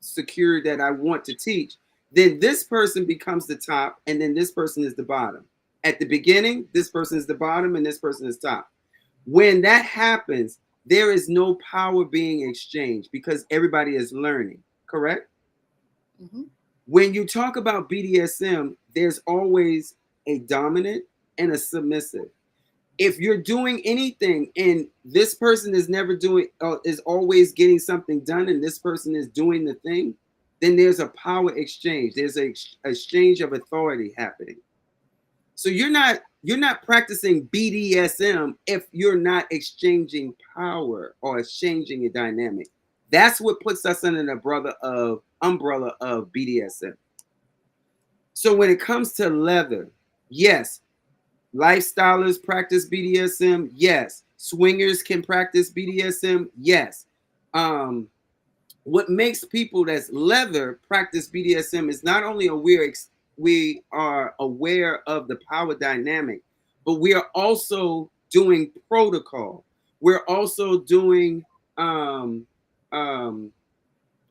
secure that I want to teach, then this person becomes the top, and then this person is the bottom. At the beginning, this person is the bottom, and this person is top. When that happens, there is no power being exchanged because everybody is learning, correct? Mm-hmm. When you talk about BDSM, there's always a dominant and a submissive. If you're doing anything and this person is never doing, is always getting something done, and this person is doing the thing, then there's a power exchange. There's a exchange of authority happening. So you're not practicing BDSM if you're not exchanging power or exchanging a dynamic. That's what puts us under the umbrella of BDSM. So when it comes to leather, yes, lifestylers practice BDSM. Yes, swingers can practice BDSM. Yes. What makes people that's leather practice BDSM is not only we are aware of the power dynamic, but we are also doing protocol. We're also doing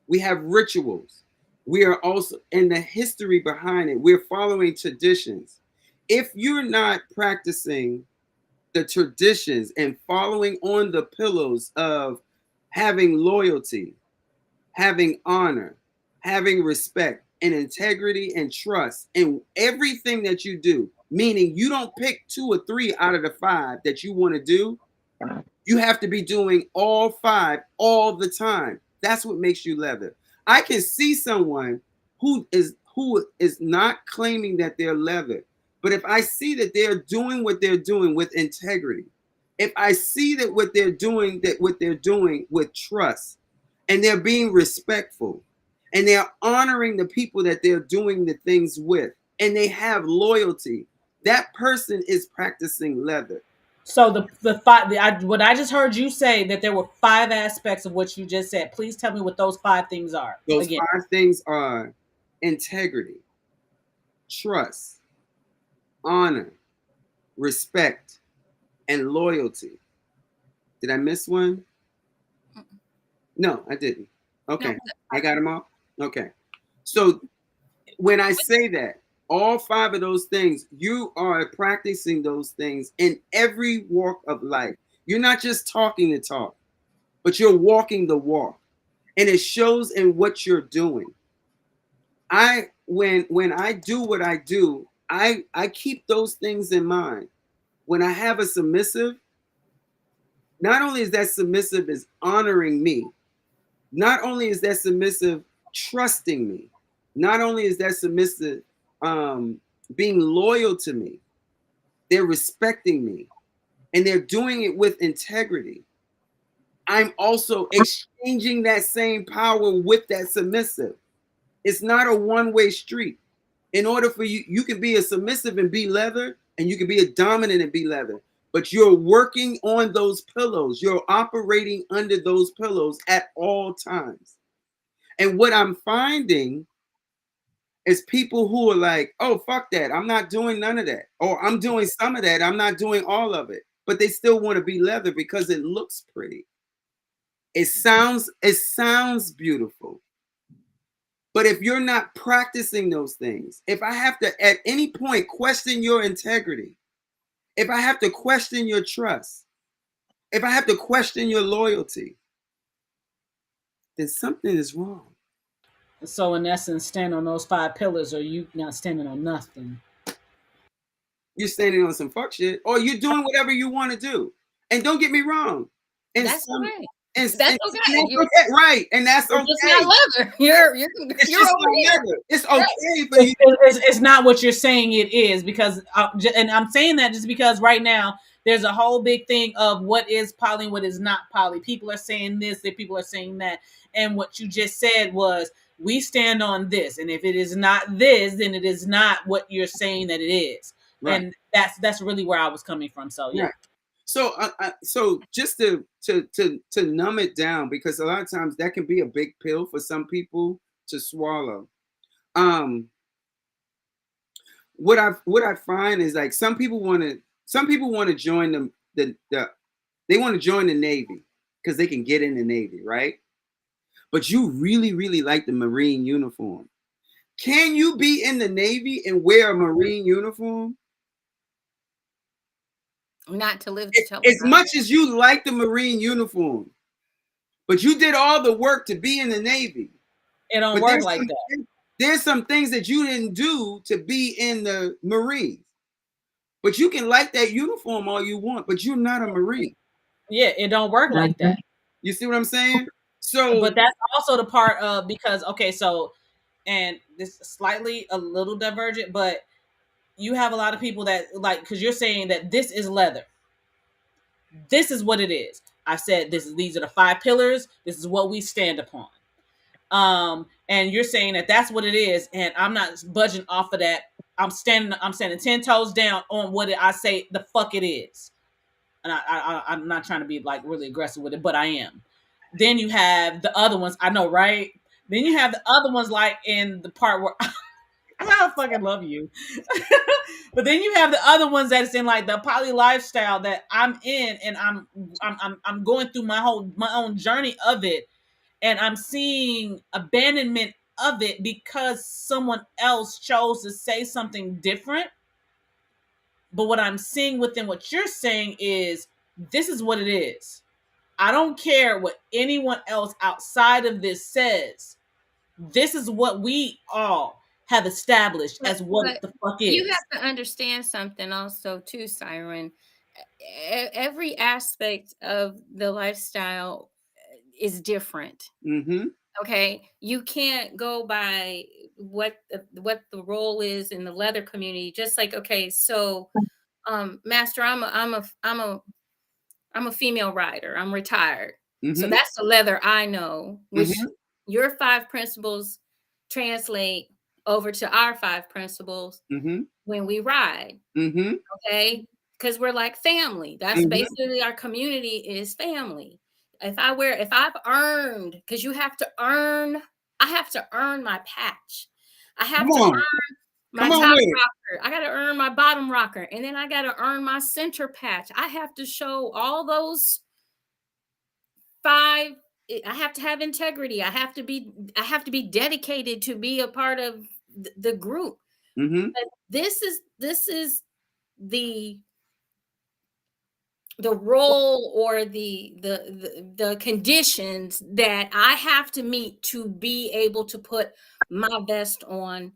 we have rituals. We are also in the history behind it. We're following traditions. If you're not practicing the traditions and following on the pillows of having loyalty, having honor, having respect and integrity and trust in everything that you do, meaning you don't pick 2 or 3 out of the 5 that you want to do. You have to be doing all 5 all the time. That's what makes you leather. I can see someone who is not claiming that they're leather, but if I see that they're doing what they're doing with integrity, if I see that what they're doing with trust, and they're being respectful, and they're honoring the people that they're doing the things with, and they have loyalty, that person is practicing leather. So the five, what I just heard you say, that there were 5 aspects of what you just said. Please tell me what those 5 things are. Those Again. 5 things are integrity, trust, honor, respect, and loyalty. Did I miss one? No, I didn't. Okay. No. I got them all. Okay. So when I say that, all 5 of those things, you are practicing those things in every walk of life. You're not just talking the talk, but you're walking the walk. And it shows in what you're doing. When I do what I do, I keep those things in mind. When I have a submissive, not only is that submissive is honoring me, not only is that submissive trusting me, not only is that submissive being loyal to me, they're respecting me, and they're doing it with integrity. I'm also exchanging that same power with that submissive. It's not a one-way street. In order for you can be a submissive and be leather, and you can be a dominant and be leather. But you're working on those pillows. You're operating under those pillows at all times. And what I'm finding is people who are like, oh, fuck that. I'm not doing none of that. Or I'm doing some of that. I'm not doing all of it. But they still want to be leather because it looks pretty. It sounds beautiful. But if you're not practicing those things, if I have to at any point question your integrity, if I have to question your trust, if I have to question your loyalty, then something is wrong. So in essence, stand on those 5 pillars, or you not standing on nothing. You're standing on some fuck shit, or you're doing whatever you want to do. And don't get me wrong. And That's okay. That's okay. Okay. Right. And that's okay. It's not leather. You're over here. It's okay for you. It's not what you're saying it is, because and I'm saying that just because right now there's a whole big thing of what is poly and what is not poly. People are saying this, that people are saying that. And what you just said was, we stand on this. And if it is not this, then it is not what you're saying that it is. Right. And that's really where I was coming from. So yeah. Right. So just to numb it down, because a lot of times that can be a big pill for some people to swallow. What I find is, like, some people want to join they want to join the Navy because they can get in the Navy, right? But you really, really like the Marine uniform. Can you be in the Navy and wear a Marine uniform? Not to live to tell As about much as you like the Marine uniform, but you did all the work to be in the Navy. It don't But work like that. there's some things that you didn't do to be in the Marines. But you can like that uniform all you want, but you're not a Marine. Yeah, it don't work like Mhm. that. You see what I'm saying? So, But that's also the part of, because okay, so, and this is slightly a little divergent, but you have a lot of people that like, because you're saying that this is leather. This is what it is. I said this is, these are the 5 pillars. This is what we stand upon. And you're saying that that's what it is, and I'm not budging off of that. I'm standing 10 toes down on what I say the fuck it is. And I'm not trying to be like really aggressive with it, but I am. Then you have the other ones. I know, right? Then you have the other ones, like in the part where I fucking love you. But then you have the other ones that's in like the poly lifestyle that I'm in, and I'm going through my own journey of it, and I'm seeing abandonment of it because someone else chose to say something different. But what I'm seeing within what you're saying is this is what it is. I don't care what anyone else outside of this says. This is what we all have established as what the fuck you is. have to understand something also too, Siren. Every aspect of the lifestyle is different. mm-hmm. Okay, you can't go by what the role is in the leather community. Just like, okay, so Master, I'm a female rider. I'm retired. So Mm-hmm. that's the leather I know, which Mm-hmm. your 5 principles translate over to our 5 principles Mm-hmm. when we ride. Mm-hmm. Okay. Because we're like family. That's Mm-hmm. basically our community is family. If I've earned, because you have to earn, I have to earn my patch. I have Come to on. my Come on top with it. rocker. I got to earn my bottom rocker. And then I got to earn my center patch. I have to show all those 5. I have to have integrity. I have to be dedicated to be a part of the group. Mm-hmm. But this is the role or the conditions that I have to meet to be able to put my vest on,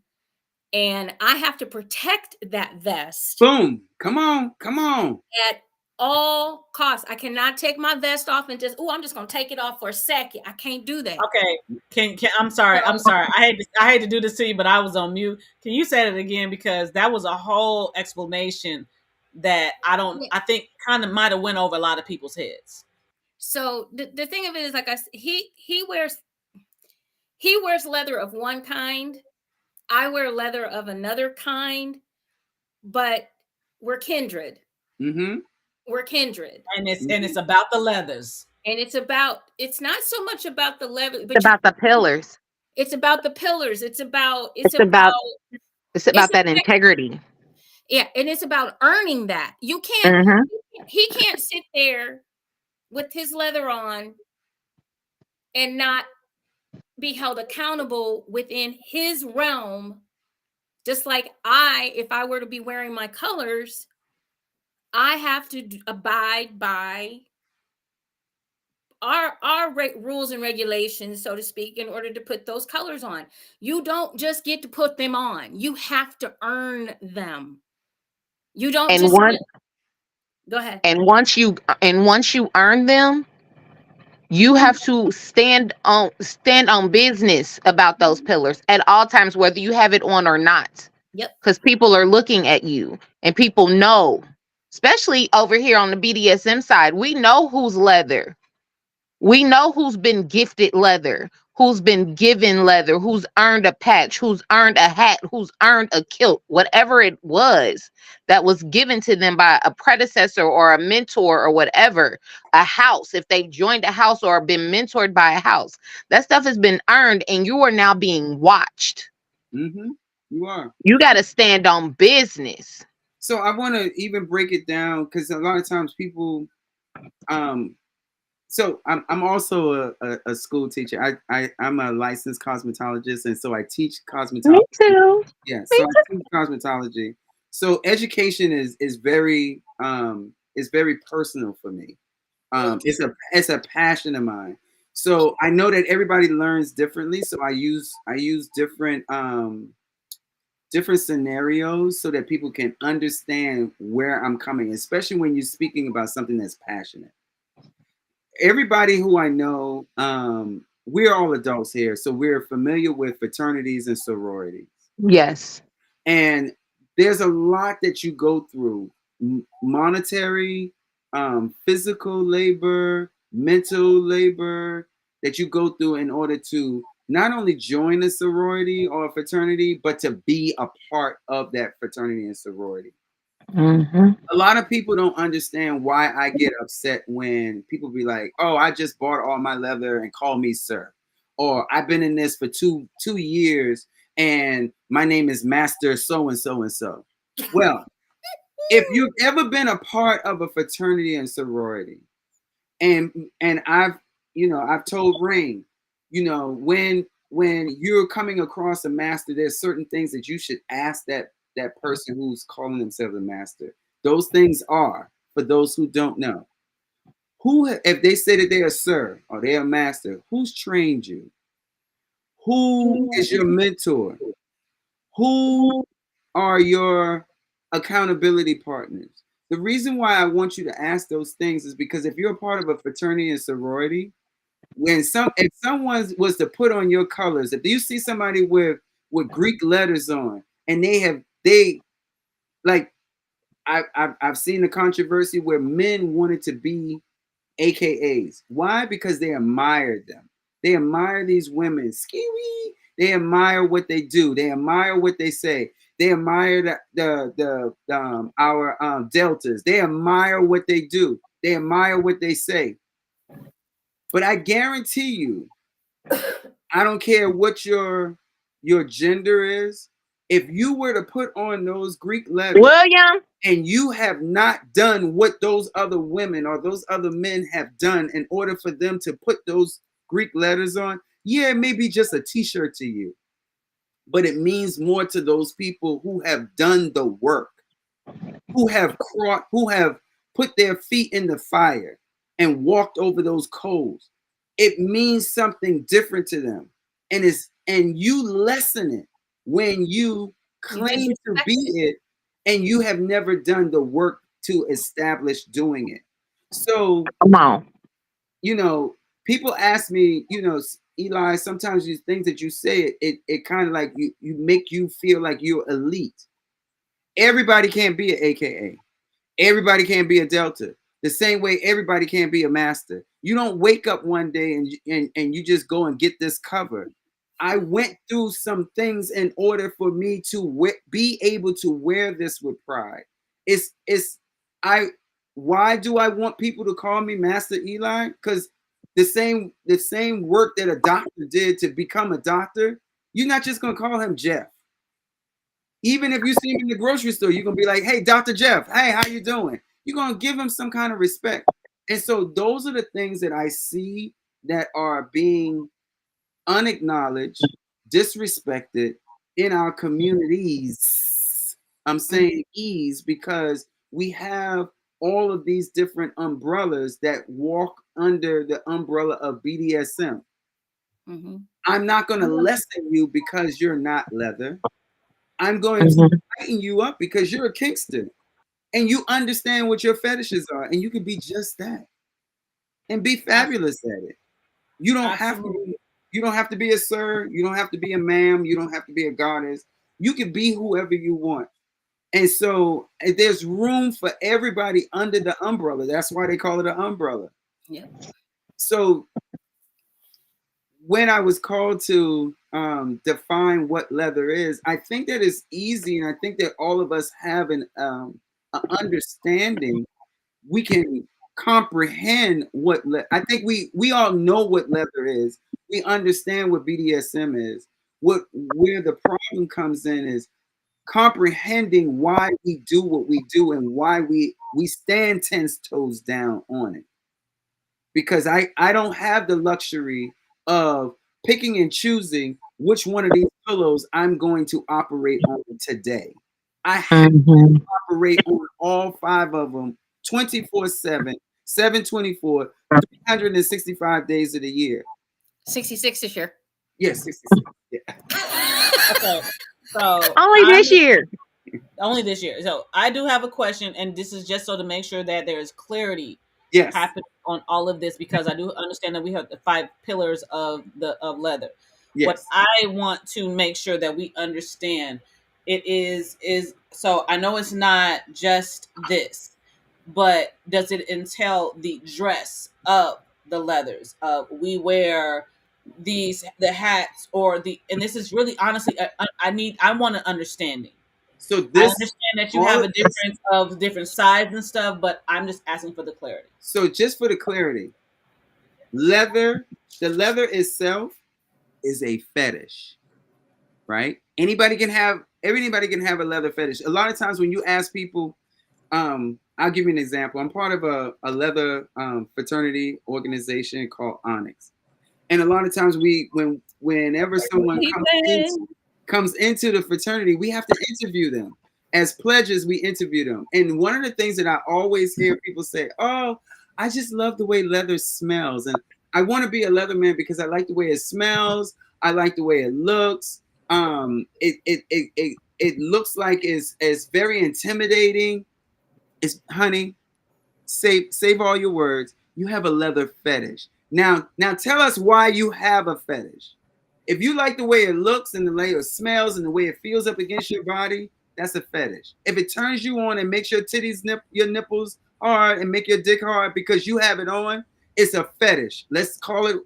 and I have to protect that vest Boom. Come on. Come on. at all costs. I cannot take my vest off and just, oh, I'm just gonna take it off for a second. I can't do that. Okay. Can I'm sorry. I'm sorry. I hate to do this to you, but I was on mute. Can you say it again, because that was a whole explanation that I think kind of might have went over a lot of people's heads. So the thing of it is, like he wears leather of one kind. I wear leather of another kind, but we're kindred. Mm-hmm. We're kindred. And it's Mm-hmm. about the leathers. And it's not so much about the leather, It's but about the pillars. it's about the pillars. It's about It's about that integrity. yeah, and it's about earning that. Hmm. He can't sit there with his leather on and not be held accountable within his realm. Just like if I were to be wearing my colors, I have to abide by our rules and regulations, so to speak, in order to put those colors on. You don't just get to put them on. You have to earn them. You don't And just one go ahead. and once you earn them, you have to stand on business about those pillars at all times, whether you have it on or not, Yep. because people are looking at you, and people know, especially over here on the BDSM side, we know who's leather. We know who's been gifted leather, who's been given leather, who's earned a patch, who's earned a hat, who's earned a kilt, whatever it was that was given to them by a predecessor or a mentor or whatever, a house, if they joined a house or been mentored by a house. That stuff has been earned, and you are now being watched. Mm-hmm. You are. You got to stand on business. So I want to even break it down, because a lot of times people, So I'm also a school teacher. I'm a licensed cosmetologist, and so I teach Me cosmetology. too. Yeah, Me so I teach cosmetology. So education is very personal for me. It's a passion of mine. So I know that everybody learns differently. So I use different scenarios so that people can understand where I'm coming, especially when you're speaking about something that's passionate. Everybody who I know, we're all adults here, so we're familiar with fraternities and sororities. too. Yes. And there's a lot that you go through: monetary, physical labor, mental labor, that you go through in order to not only join a sorority or a fraternity, but to be a part of that fraternity and sorority. Hmm. A lot of people don't understand why I get upset when people be like, "Oh, I just bought all my leather and call me sir," or "I've been in this for two years and my name is Master so and so and so." Well, if you've ever been a part of a fraternity and sorority, and I've told Rain, when you're coming across a master, there's certain things that you should ask that person who's calling themselves a master. Those things are, for those who don't know, who, if they say that they are sir or they are master, who's trained you? Who is your mentor? Who are your accountability partners? The reason why I want you to ask those things is because if you're a part of a fraternity and sorority, if someone was to put on your colors, if you see somebody with Greek letters on, and they like, I've seen the controversy where men wanted to be AKAs. Why? Because they admired them. They admire these women. Skiwi. They admire what they do. They admire what they say. They admire our deltas. They admire what they do. They admire what they say. But I guarantee you, I don't care what your gender is. If you were to put on those Greek letters William. and you have not done what those other women or those other men have done in order for them to put those Greek letters on, yeah, it may be just a t-shirt to you, but it means more to those people who have done the work, who have put their feet in the fire and walked over those coals. It means something different to them. And you lessen it when you claim to be it and you have never done the work to establish doing it. So, Come on. you know, people ask me, Eli, sometimes these things that you say, it kind of like you make you feel like you're elite. Everybody can't be an AKA. Everybody can't be a Delta. The same way everybody can't be a master. You don't wake up one day and you just go and get this cover. I went through some things in order for me to be able to wear this with pride. It's I Why do I want people to call me Master Eli? Because the same work that a doctor did to become a doctor, you're not just gonna call him Jeff. Even if you see him in the grocery store, you're gonna be like, "Hey, Dr. Jeff, hey, how you doing?" You're gonna give him some kind of respect. And so those are the things that I see that are being unacknowledged, disrespected in our communities. I'm saying ease because we have all of these different umbrellas that walk under the umbrella of BDSM. Mm-hmm. I'm not going to lessen you because you're not leather. I'm going to Mhm. tighten you up because you're a Kingston and you understand what your fetishes are, and you can be just that and be fabulous at it. You don't have to Absolutely. be. You don't have to be a sir. You don't have to be a ma'am. You don't have to be a goddess. You can be whoever you want. And so there's room for everybody under the umbrella. That's why they call it an umbrella. Yeah. So when I was called to define what leather is, I think that it's easy, and I think that all of us have an understanding. We can comprehend I think we all know what leather is. We understand what BDSM is. Where the problem comes in is comprehending why we do what we do and why we stand 10 toes down on it. because I don't have the luxury of picking and choosing which one of these pillows I'm going to operate on today. I have Mm-hmm. to operate on all five of them 24/7, 7/24, 365 days of the year. 66 this year. Yes, 66. Yeah. Okay. So Only this year. only this year. So I do have a question, and this is just so to make sure that there is clarity Yes. happening on all of this, because I do understand that we have the 5 pillars of leather. What Yes. I want to make sure that we understand it is so I know it's not just this, but does it entail the dress of the leathers? We wear the hats, or the, and this is really honestly I want an understanding. So I this understand that you all have of a this, difference of different size and stuff, but I'm just asking for the clarity. so just for the clarity, leather, the leather itself is a fetish, right? Anybody can have a leather fetish. A lot of times when you ask people, I'll give you an example. I'm part of a leather fraternity organization called Onyx. And a lot of times whenever someone comes into the fraternity, we have to interview them. As pledges, we interview them. And one of the things that I always hear people say, "Oh, I just love the way leather smells, and I want to be a leather man because I like the way it smells. I like the way it looks. It looks like it's very intimidating. It's honey, save all your words. You have a leather fetish. Now tell us why you have a fetish. If you like the way it looks and the way it smells and the way it feels up against your body, that's a fetish. If it turns you on and makes your titties your nipples hard and make your dick hard because you have it on, it's a fetish. Let's call it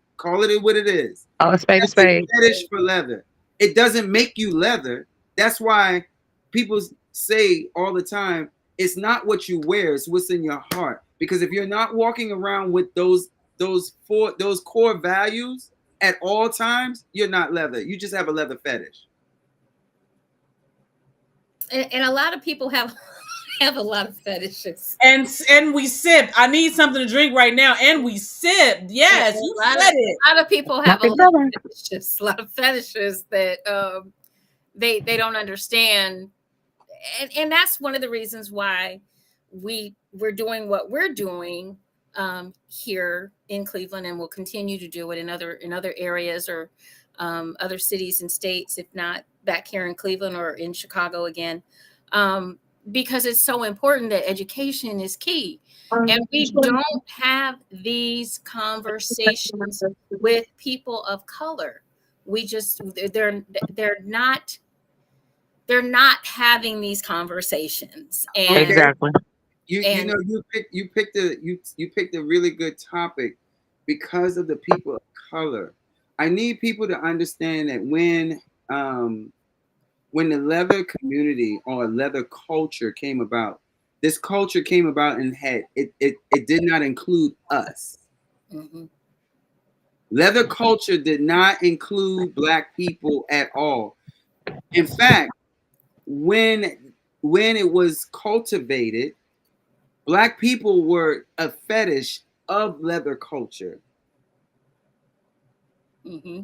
what it is. Oh, a spade, a That's a spade. fetish for leather. It doesn't make you leather. That's why people say all the time, it's not what you wear, it's what's in your heart. Because if you're not walking around with those core values at all times, you're not leather. You just have a leather fetish. And a lot of people have have a lot of fetishes. And we sipped. I need something to drink right now. And we sipped. Yes, you said it. A lot of people have a lot of fetishes. A lot of fetishes that they don't understand, and that's one of the reasons why we're doing what we're doing here in Cleveland, and we'll continue to do it in other areas or other cities and states, if not back here in Cleveland or in Chicago again, because it's so important that education is key. And we don't have these conversations with people of color. We just they're not having these conversations. And Exactly. You know you picked a really good topic because of the people of color. I need people to understand that when the leather community or leather culture came about, this culture came about and it did not include us. Mhm. Leather culture did not include Black people at all. In fact, when it was cultivated, Black people were a fetish of leather culture. Mm-hmm.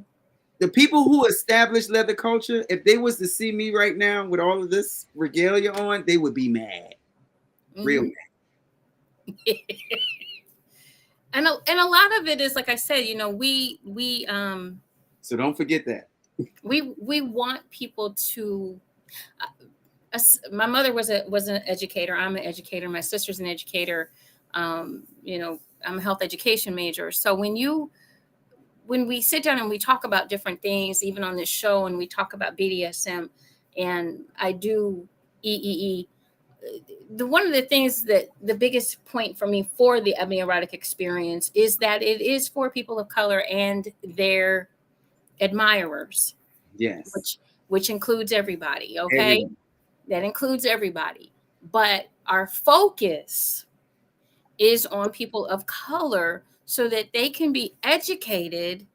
The people who established leather culture, if they was to see me right now with all of this regalia on, they would be mad. Mm-hmm. Real mad. And a lot of it is, like I said, we So don't forget that. we want people to. My mother was an educator. I'm an educator. My sister's an educator. I'm a health education major. So when we sit down and we talk about different things, even on this show, and we talk about BDSM, and I do EEE, one of the things that the biggest point for me for the erotic experience is that it is for people of color and their admirers. Yes. Which includes everybody. Okay. Everybody. That includes everybody. But our focus is on people of color so that they can be educated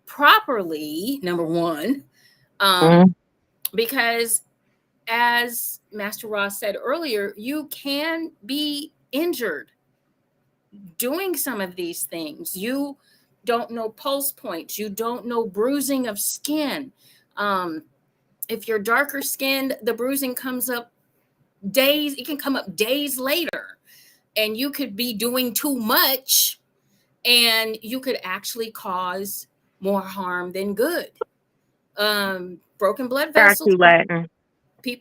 properly, number one, because as Master Ross said earlier, you can be injured doing some of these things. You don't know pulse points. You don't know bruising of skin. If you're darker skinned, the bruising comes up days, it can come up days later. And you could be doing too much and you could actually cause more harm than good. Broken blood Got vessels, you, Latin.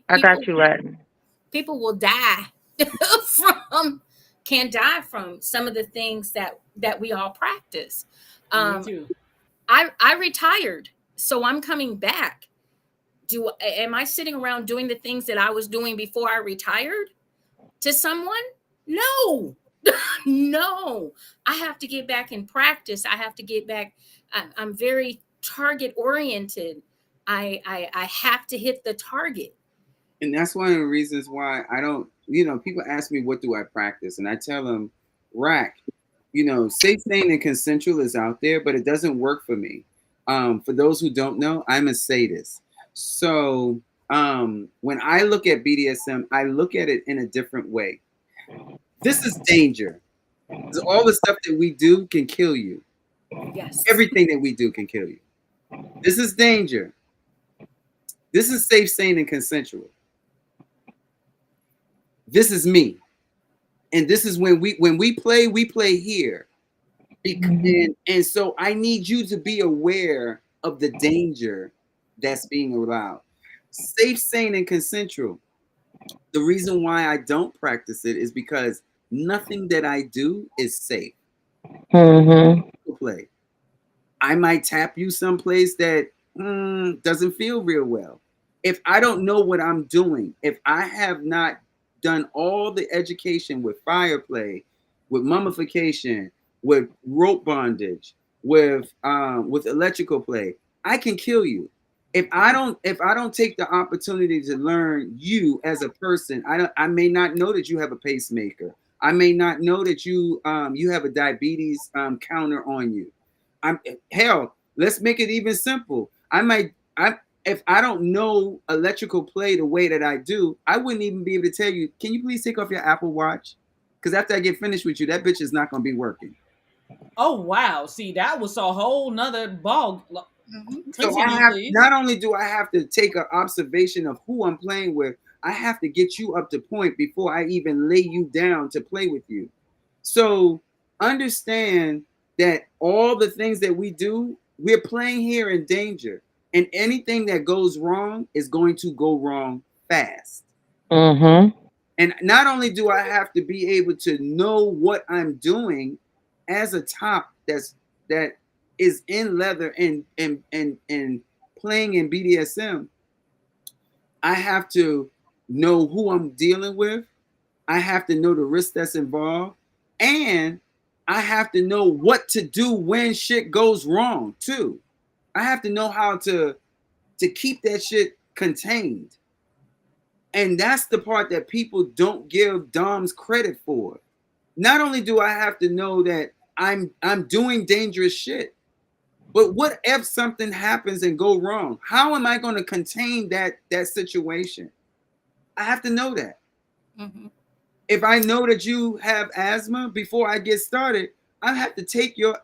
I got people you, Latin. people will die from can die from some of the things that we all practice. Me Um, too. I retired, so I'm coming back. Am I sitting around doing the things that I was doing before I retired to someone? No. No. I have to get back in practice. I have to get back. I'm very target oriented. I have to hit the target. And that's one of the reasons why I don't, you know, people ask me, what do I practice? And I tell them, rack, you know, safe, sane, and consensual is out there, but it doesn't work for me. For those who don't know, I'm a sadist. So when I look at BDSM, I look at it in a different way. This is danger. 'Cause all the stuff that we do can kill you. Yes. Everything that we do can kill you. This is danger. This is safe, sane, and consensual. This is me. And this is when we play here. And so I need you to be aware of the danger that's being allowed. Safe, sane, and consensual. The reason why I don't practice it is because nothing that I do is safe. Play. I might tap you someplace that doesn't feel real well. If I don't know what I'm doing, if I have not done all the education with fire play, with mummification, with rope bondage, with electrical play, I can kill you. If I don't take the opportunity to learn you as a person, I may not know that you have a pacemaker. I may not know that you have a diabetes counter on you. Hell, let's make it even simple. If I don't know electrical play the way that I do, I wouldn't even be able to tell you, can you please take off your Apple Watch? Because after I get finished with you, that bitch is not going to be working. Oh wow! See, that was a whole nother ball. So not only do I have to take an observation of who I'm playing with, I have to get you up to point before I even lay you down to play with you. So understand that all the things that we do, we're playing here in danger. And anything that goes wrong is going to go wrong fast. And not only do I have to be able to know what I'm doing as a top that is in leather and playing in BDSM, I have to know who I'm dealing with. I have to know the risk that's involved, and I have to know what to do when shit goes wrong too. I have to know how to keep that shit contained. And that's the part that people don't give DOMs credit for. Not only do I have to know that I'm doing dangerous shit, but what if something happens and go wrong? How am I going to contain that situation? I have to know that. Mm-hmm. If I know that you have asthma before I get started, I have to take your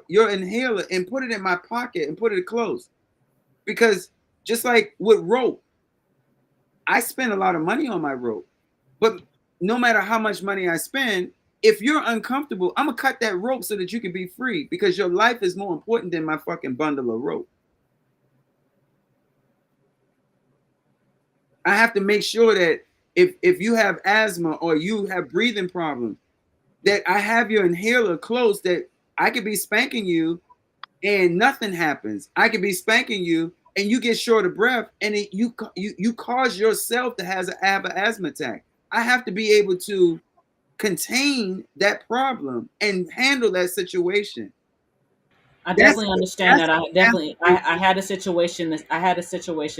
inhaler and put it in my pocket and put it close. Because just like with rope, I spend a lot of money on my rope. But no matter how much money I spend, if you're uncomfortable, I'm going to cut that rope so that you can be free, because your life is more important than my fucking bundle of rope. I have to make sure that if you have asthma or you have breathing problems, that I have your inhaler close, that I could be spanking you and nothing happens. I could be spanking you and you get short of breath, and you cause yourself to have an asthma attack. I have to be able to contain that problem and handle that situation. I definitely understand that. I had a situation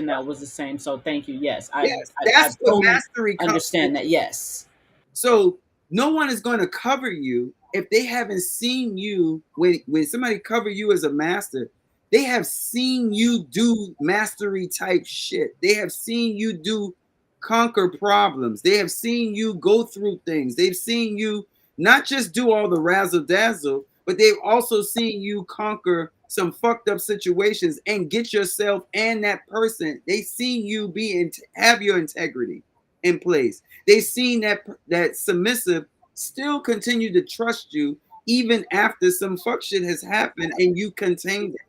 that was the same. So thank you. Yes, I what mastery understand that. Yes. So no one is going to cover you if they haven't seen you. When somebody cover you as a master, they have seen you do mastery type shit. They have seen you do conquer problems. They have seen you go through things. They've seen you not just do all the razzle dazzle, but they've also seen you conquer some fucked up situations and get yourself and that person. They seen you have your integrity in place. They seen that submissive still continue to trust you even after some fuck shit has happened and you contained it.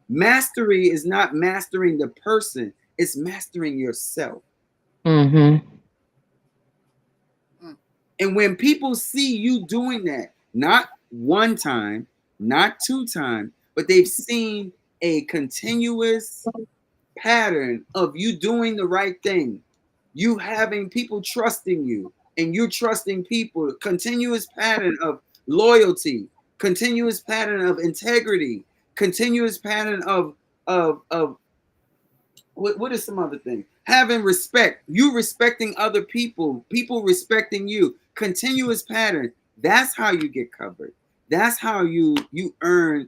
Mastery is not mastering the person, it's mastering yourself. Mm-hmm. And when people see you doing that, not one time, not two times, but they've seen a continuous pattern of you doing the right thing, you having people trusting you, and you trusting people, continuous pattern of loyalty, continuous pattern of integrity, continuous pattern of what is some other thing? Having respect, you respecting other people, people respecting you, continuous pattern. That's how you get covered. That's how you earn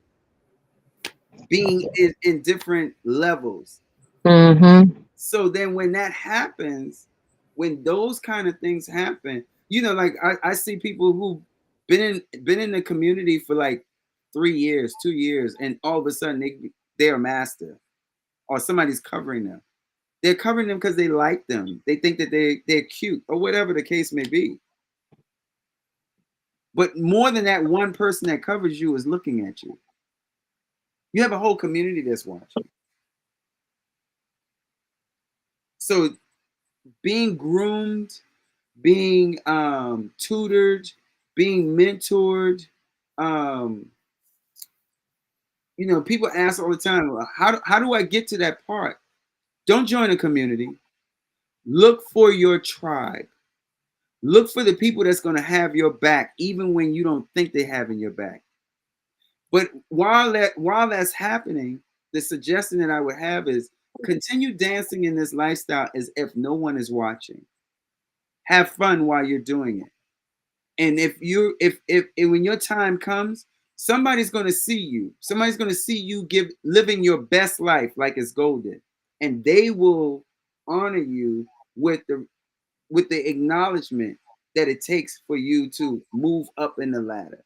being in different levels. Mm-hmm. So then when that happens, when those kind of things happen, like I see people who been in the community for like 3 years, 2 years, and all of a sudden they're a master or somebody's covering them. They're covering them because they like them. They think that they're cute or whatever the case may be. But more than that, one person that covers you is looking at you. You have a whole community that's watching. So being groomed, being tutored, being mentored, people ask all the time, how do I get to that part? Don't join a community. Look for your tribe. Look for the people that's going to have your back, even when you don't think they're having your back. But while that's happening, the suggestion that I would have is continue dancing in this lifestyle as if no one is watching. Have fun while you're doing it. And if when your time comes, somebody's going to see you. Somebody's going to see you living your best life like it's golden, and they will honor you with the acknowledgement that it takes for you to move up in the ladder.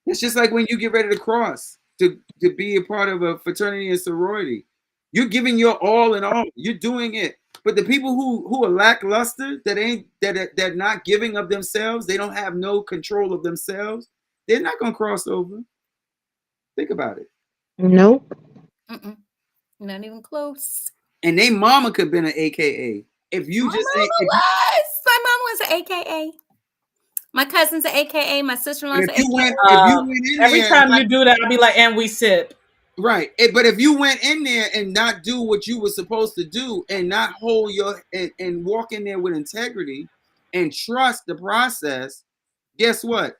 It's just like when you get ready to cross to be a part of a fraternity and sorority. You're giving your all and all. You're doing it. But the people who are lackluster, that not giving of themselves, they don't have no control of themselves, they're not gonna cross over. Think about it. Nope. Mm-mm. Not even close. And they mama could have been an AKA. If you My just mama ain't, my mom was an AKA. My cousin's an AKA. My sister-in-law's an if you AKA. went in Every there, time you do that, I'll be like, and we sip. right. But if you went in there and not do what you were supposed to do and not hold and walk in there with integrity and trust the process, guess what?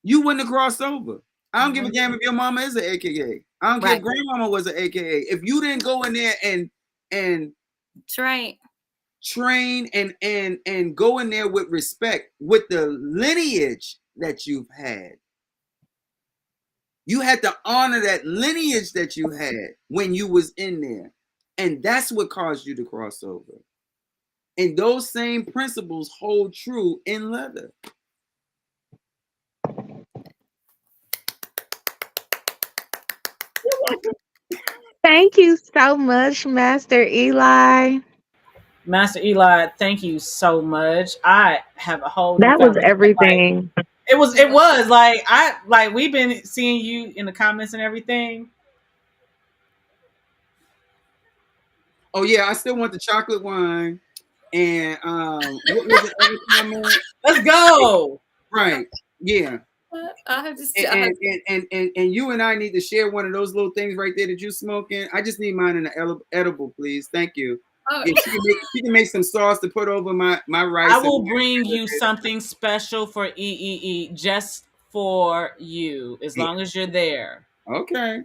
You wouldn't have crossed over. I don't give a damn if your mama is an AKA. I don't care if grandmama was an AKA. If you didn't go in there and that's right, train and go in there with respect, with the lineage that you've had. You had to honor that lineage that you had when you was in there. And that's what caused you to cross over. And those same principles hold true in leather. Thank you so much, Master Eli. Master Eli, thank you so much. I have a whole new That was foundation. everything. Like, it was like we've been seeing you in the comments and everything. Oh yeah, I still want the chocolate wine. And what was the other comment? Let's go. Right. Yeah. I have to And you and I need to share one of those little things right there that you're smoking. I just need mine in an edible, please. Thank you. Yeah, she can make some sauce to put over my rice. I will bring you something special for EEE just for you, as long as you're there. Okay,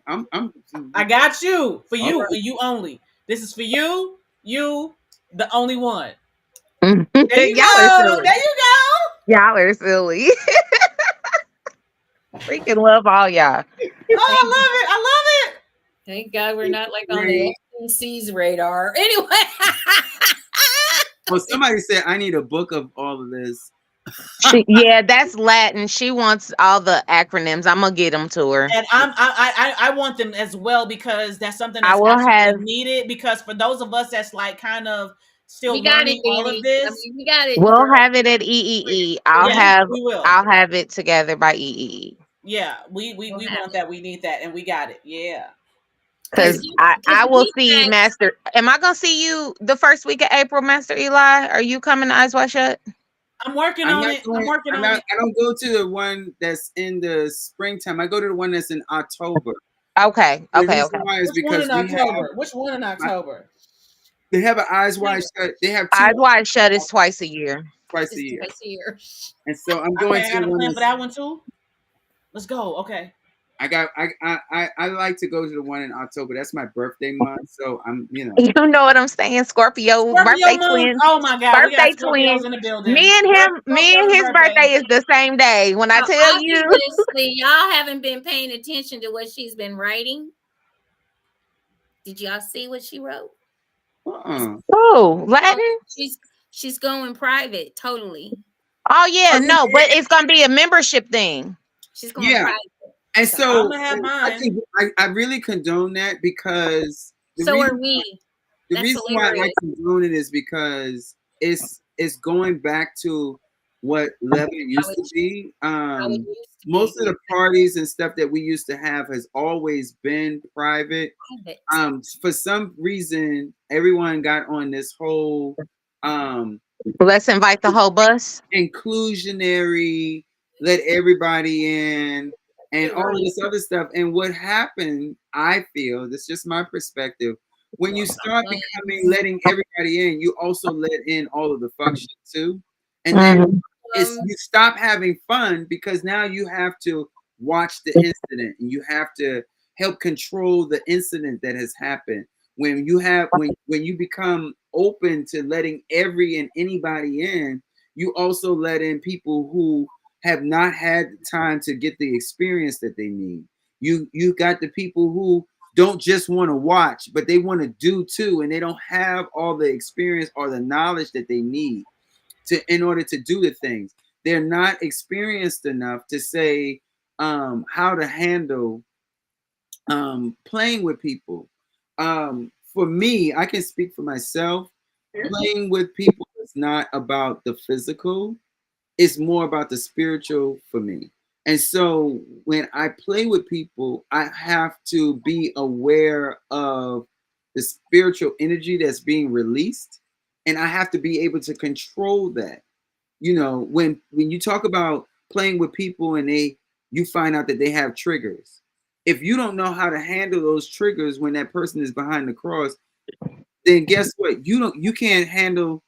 I got you for you, right. you only. This is for you, the only one. Y'all There you go. There you go. Y'all are silly. Freaking love all y'all. Oh, I love it. I love it. Thank God we're not like on the FCC's radar. Anyway. Well, somebody said I need a book of all of this. Yeah, that's Latin. She wants all the acronyms. I'm gonna get them to her. And I want them as well because that's something I that's will absolutely have. needed. Because for those of us that's like kind of We still got it, learning all of Danny. I this, mean, we got it, We'll girl. have it at EEE. We yes, got it. we will. I'll have it together by EEE. Yeah, we We'll we have want it. that. We need that, and we got it. Yeah. Because Cause I the will beat see back, Master. Am I gonna see you the first week of April, Master Eli? Are you coming to Eyes Wide Shut? I'm working I'm on not it. I'm going. working I'm on not. it. I don't go to the one that's in the springtime. I go to the one that's in October. Okay, The okay, reason okay. why is Which one because in October? Which one in my, October? they have an eyes wide shut. They have two Eyes Wide Shut is twice a year. twice a it's year, twice a year. and so I'm Okay, going I to got the a one plan for that's. that one too. Let's go. Okay. I got. I like to go to the one in October. That's my birthday month, so I'm. You know what I'm saying? Scorpio, Scorpio birthday moon. twin, Oh my God, we got birthday Scorpios twin. in the building. Me and him, me Scorpios and and his birthday birthdays. is the same day. When I tell you, Obviously, y'all haven't been paying attention to what she's been writing. Did y'all see what she wrote? It's, Uh-uh. oh, oh, Latin. she's going private. Totally, Oh yeah, I mean, no, but it's gonna be a membership thing. she's going yeah, private. and So, I'm so gonna have I mine. can. I really condone that because the so are reason we. the That's reason why I hilarious. condone it is because it's going back to what leather How used it to be. how it used to be. Most of the parties and stuff that we used to have has always been private. Private. For some reason, everyone got on this whole um Let's invite the whole bus. inclusionary, let everybody in, and all of Right. this other stuff. And what happened, I feel, this is just my perspective, when you start becoming letting everybody in, you also let in all of the fuck shit too. And then Mhm. it's you stop having fun because now you have to watch the incident and you have to help control the incident that has happened. When you become open to letting every and anybody in, you also let in people who have not had the time to get the experience that they need. You got the people who don't just want to watch, but they want to do too, and they don't have all the experience or the knowledge that they need to in order to do the things. They're not experienced enough to say how to handle playing with people. For me, I can speak for myself. Playing with people is not about the physical, it's more about the spiritual for me. And so when I play with people, I have to be aware of the spiritual energy that's being released, and I have to be able to control that. When you talk about playing with people and you find out that they have triggers, if you don't know how to handle those triggers when that person is behind the cross, then guess what? You can't handle.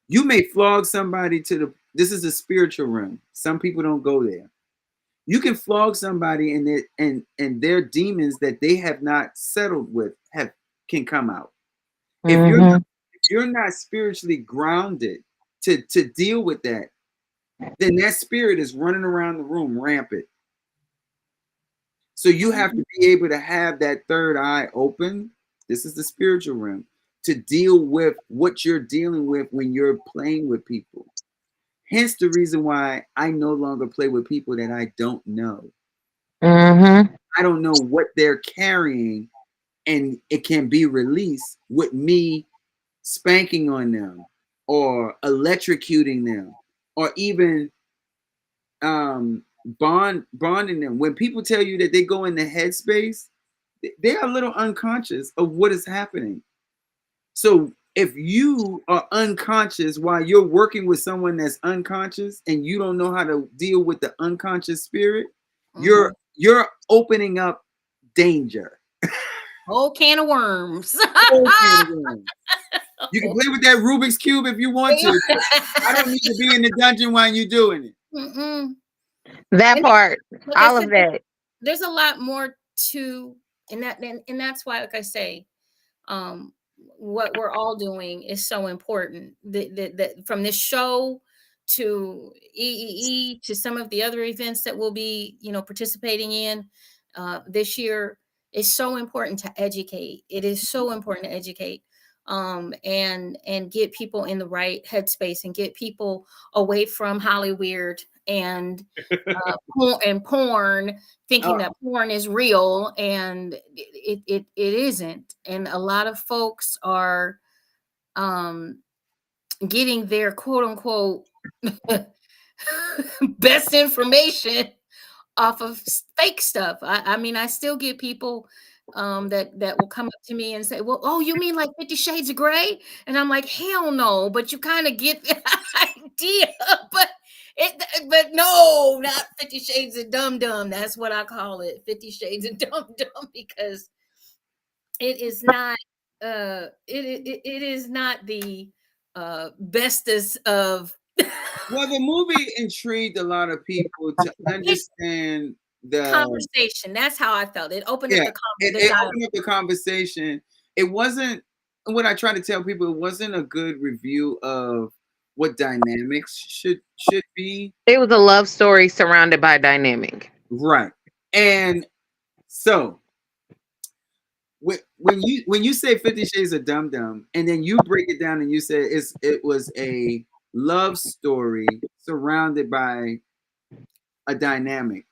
You may flog somebody to the. This is a spiritual realm. Some people don't go there. You can flog somebody and their demons that they have not settled with have can come out. If you're not, Mhm. if you're not spiritually grounded to deal with that, then that spirit is running around the room rampant. So you have to be able to have that third eye open. This is the spiritual realm to deal with what you're dealing with when you're playing with people. Hence the reason why I no longer play with people that I don't know. Mhm. I don't know what they're carrying, and it can be released with me spanking on them or electrocuting them or even bonding them. When people tell you that they go in the headspace, they're a little unconscious of what is happening. So if you are unconscious while you're working with someone that's unconscious and you don't know how to deal with the unconscious spirit, Mhm. you're opening up danger. Whole can of worms. Whole can of worms. You can play with that Rubik's cube if you want to. I don't need to be in the dungeon while you're doing it. Mm-mm. That And part, like I all said, of that. there's a lot more to, and that's why, like I say, um, what we're all doing is so important. From this show to EEE to some of the other events that we'll be, participating in this year, is so important to educate. It is so important to educate. and get people in the right headspace and get people away from Hollywood and porn, thinking that porn is real, and it isn't. And a lot of folks are getting their quote unquote best information off of fake stuff. I mean, I still get people that will come up to me and say, "Well, oh, you mean like 50 Shades of Grey?" And I'm like, "Hell no!" But you kind of get the idea. But but no, not 50 Shades of Dum Dum. That's what I call it, 50 Shades of Dum Dum, because it is not. It is not the bestest of. Well, the movie intrigued a lot of people to understand the conversation. That's how I felt. It opened up yeah, the it dialogue. opened up the conversation. It wasn't what I try to tell people. It wasn't a good review of what dynamics should be. It was a love story surrounded by dynamic. Right. And so when you say 50 Shades of Dum Dum, and then you break it down and you say it was a love story surrounded by a dynamic.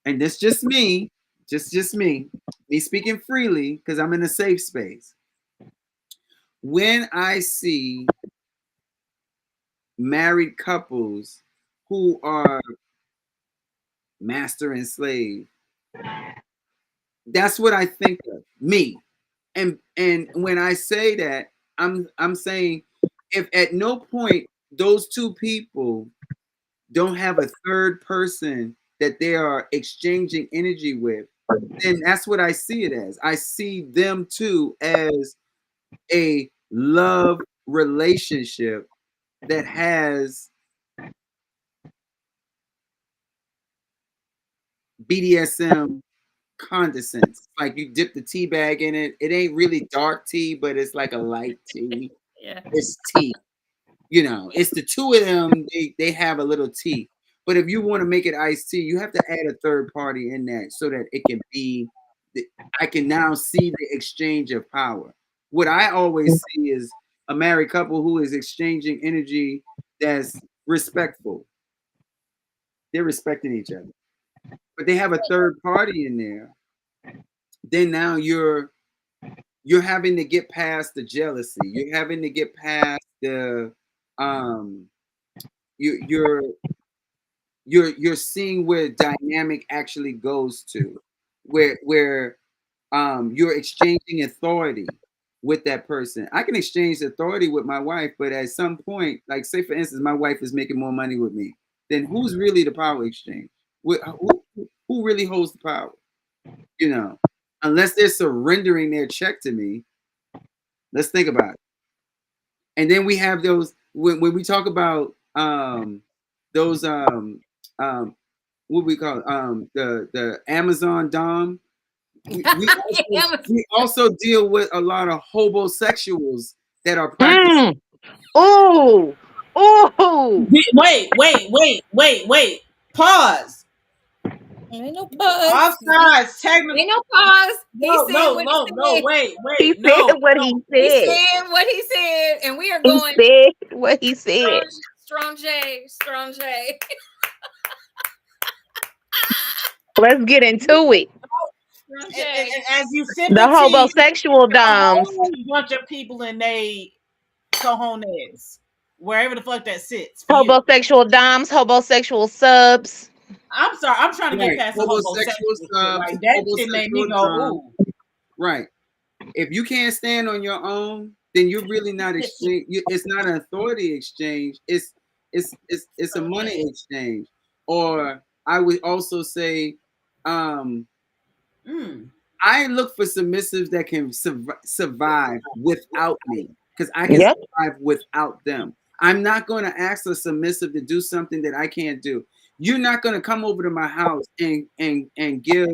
And this just me, just me speaking freely because I'm in a safe space. When I see married couples who are master and slave, that's what I think of, me. And when I say that, I'm saying if at no point those two people don't have a third person that they are exchanging energy with, then that's what I see it as. I see them too as a love relationship that has BDSM condescends. Like you dip the tea bag in it. It ain't really dark tea, but it's like a light tea. Yeah. It's tea. You know, it's the two of them. They have a little tea. But if you want to make it iced tea, you have to add a third party in that so that it can be. I can now see the exchange of power. What I always see is a married couple who is exchanging energy that's respectful. They're respecting each other, but they have a third party in there. Then now you're having to get past the jealousy. You're having to get past the um you you're seeing where dynamic actually goes to, where you're exchanging authority with that person. I can exchange authority with my wife, but at some point, like say for instance, my wife is making more money with me, then who's really the power exchange? Who really holds the power? You know, unless they're surrendering their check to me. Let's think about it. And then we have those when we talk about those what we call it, the Amazon Dom. We also deal with a lot of hobosexuals that are practicing. Oh, oh. Wait. Pause. Ain't no pause. Offsides, technical. Ain't no pause. No, wait. He said what he He said. said what he said, and we are He going said what he said. strong J. Let's get into it. And as you sip The homosexual doms. a whole bunch of people in they cojones, wherever the fuck that sits. Homosexual doms, homosexual subs. I'm sorry, I'm trying to get past the Homosexual subs, like that shit made me go, ooh. Right. If you can't stand on your own, then you're really not exchange. It's not an authority exchange. It's a money exchange. Or I would also say, I look for submissives that can survive without me because I can survive without them. I'm not going to ask a submissive to do something that I can't do. You're not going to come over to my house and give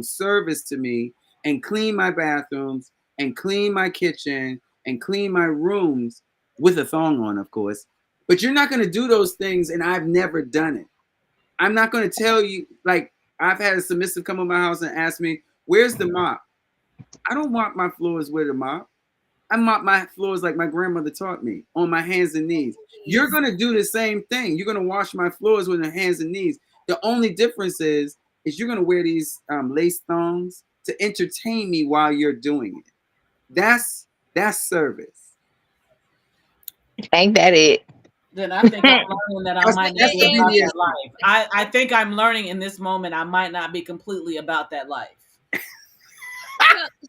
service to me and clean my bathrooms and clean my kitchen and clean my rooms with a thong on, of course. But you're not going to do those things, and I've never done it. I'm not going to tell you, like, I've had a submissive come to my house and ask me, where's the mop? I don't mop my floors with a mop. I mop my floors like my grandmother taught me, on my hands and knees. You're gonna do the same thing. You're gonna wash my floors with your hands and knees. The only difference is you're gonna wear these lace thongs to entertain me while you're doing it. That's service. Ain't that it? Then I think I'm learning that I might not That's be the about that BDS. life. I think I'm learning in this moment I might not be completely about that life.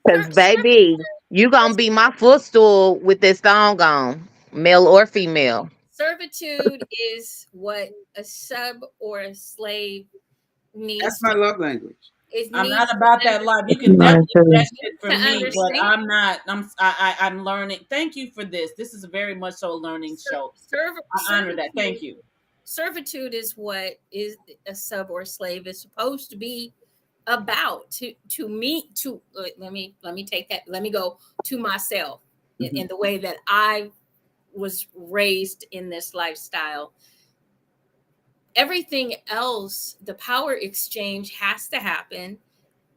Cause baby, you gonna be my footstool with this thong on, male or female. Servitude is what a sub or a slave That's needs my to love language. I'm needs not about to that life. You can Mine definitely too. that shit for to me, but understand. I'm not. I'm learning. Thank you for this. This is very much so a learning show. I honor that. Thank you. Servitude is what is a sub or slave is supposed to be about. To me, to let me take that. Let me go to myself in the way that I was raised in this lifestyle. Everything else, the power exchange has to happen.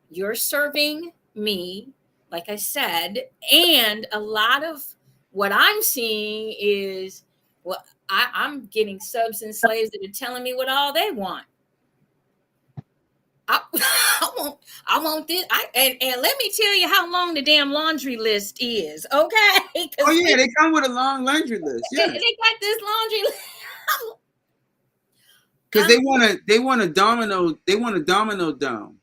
You're serving me, like I said, and a lot of what I'm seeing is, well, I'm getting subs and slaves that are telling me what all they want. I, I want this. And let me tell you how long the damn laundry list is, okay? Oh yeah, they come with a long laundry list. They Yeah, got this laundry list. because they want a domino dome,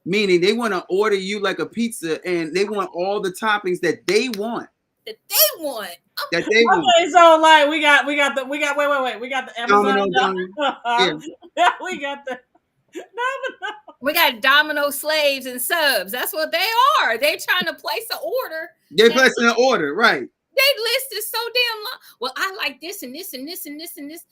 meaning they want to order you like a pizza, and they want all the toppings that they want. That they want. That they want. Okay, so like we got wait. We got the Amazon. Domino dome. Yeah. We got the We got domino slaves and subs. That's what they are. They're trying to place an order. They're placing an order, right? They list is so damn long. Well, I like this and this and this and this and this.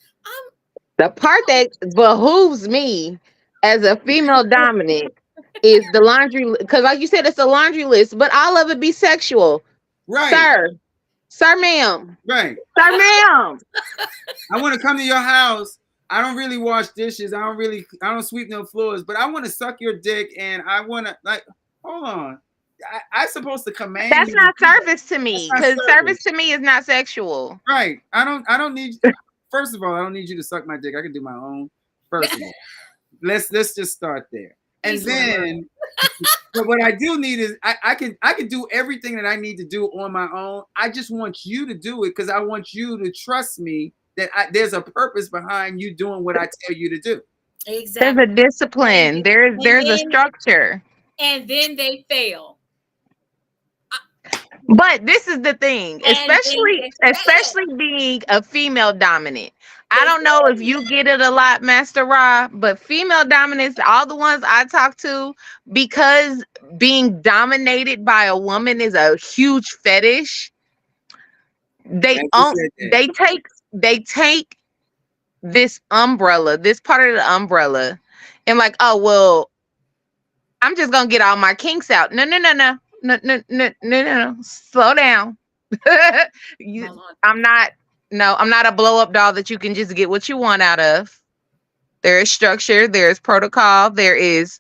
The part that behooves me as a female dominant is the laundry, because like you said, it's a laundry list, but all of it be sexual. Right. Sir, ma'am. Right. Sir, ma'am. I want to come to your house. I don't really wash dishes. I don't sweep no floors, but I want to suck your dick, and I want to, like, hold on. I'm supposed to command That's you. not service to me, That's not because service to me is not sexual. Right. I don't need, first of all, I don't need you to suck my dick. I can do my own. First of all. Let's just start there. And then but what I do need is I can do everything that I need to do on my own. I just want you to do it because I want you to trust me that there's a purpose behind you doing what I tell you to do. Exactly. There's a discipline. There's a structure. And then they fail. But this is the thing, especially being a female dominant. I don't know if you get it a lot, Master Ra, but female dominants, all the ones I talk to, because being dominated by a woman is a huge fetish. They take this umbrella, this part of the umbrella, and like, oh well, I'm just gonna get all my kinks out. No. Slow down. I'm not a blow up doll that you can just get what you want out of. There is structure, there is protocol, there is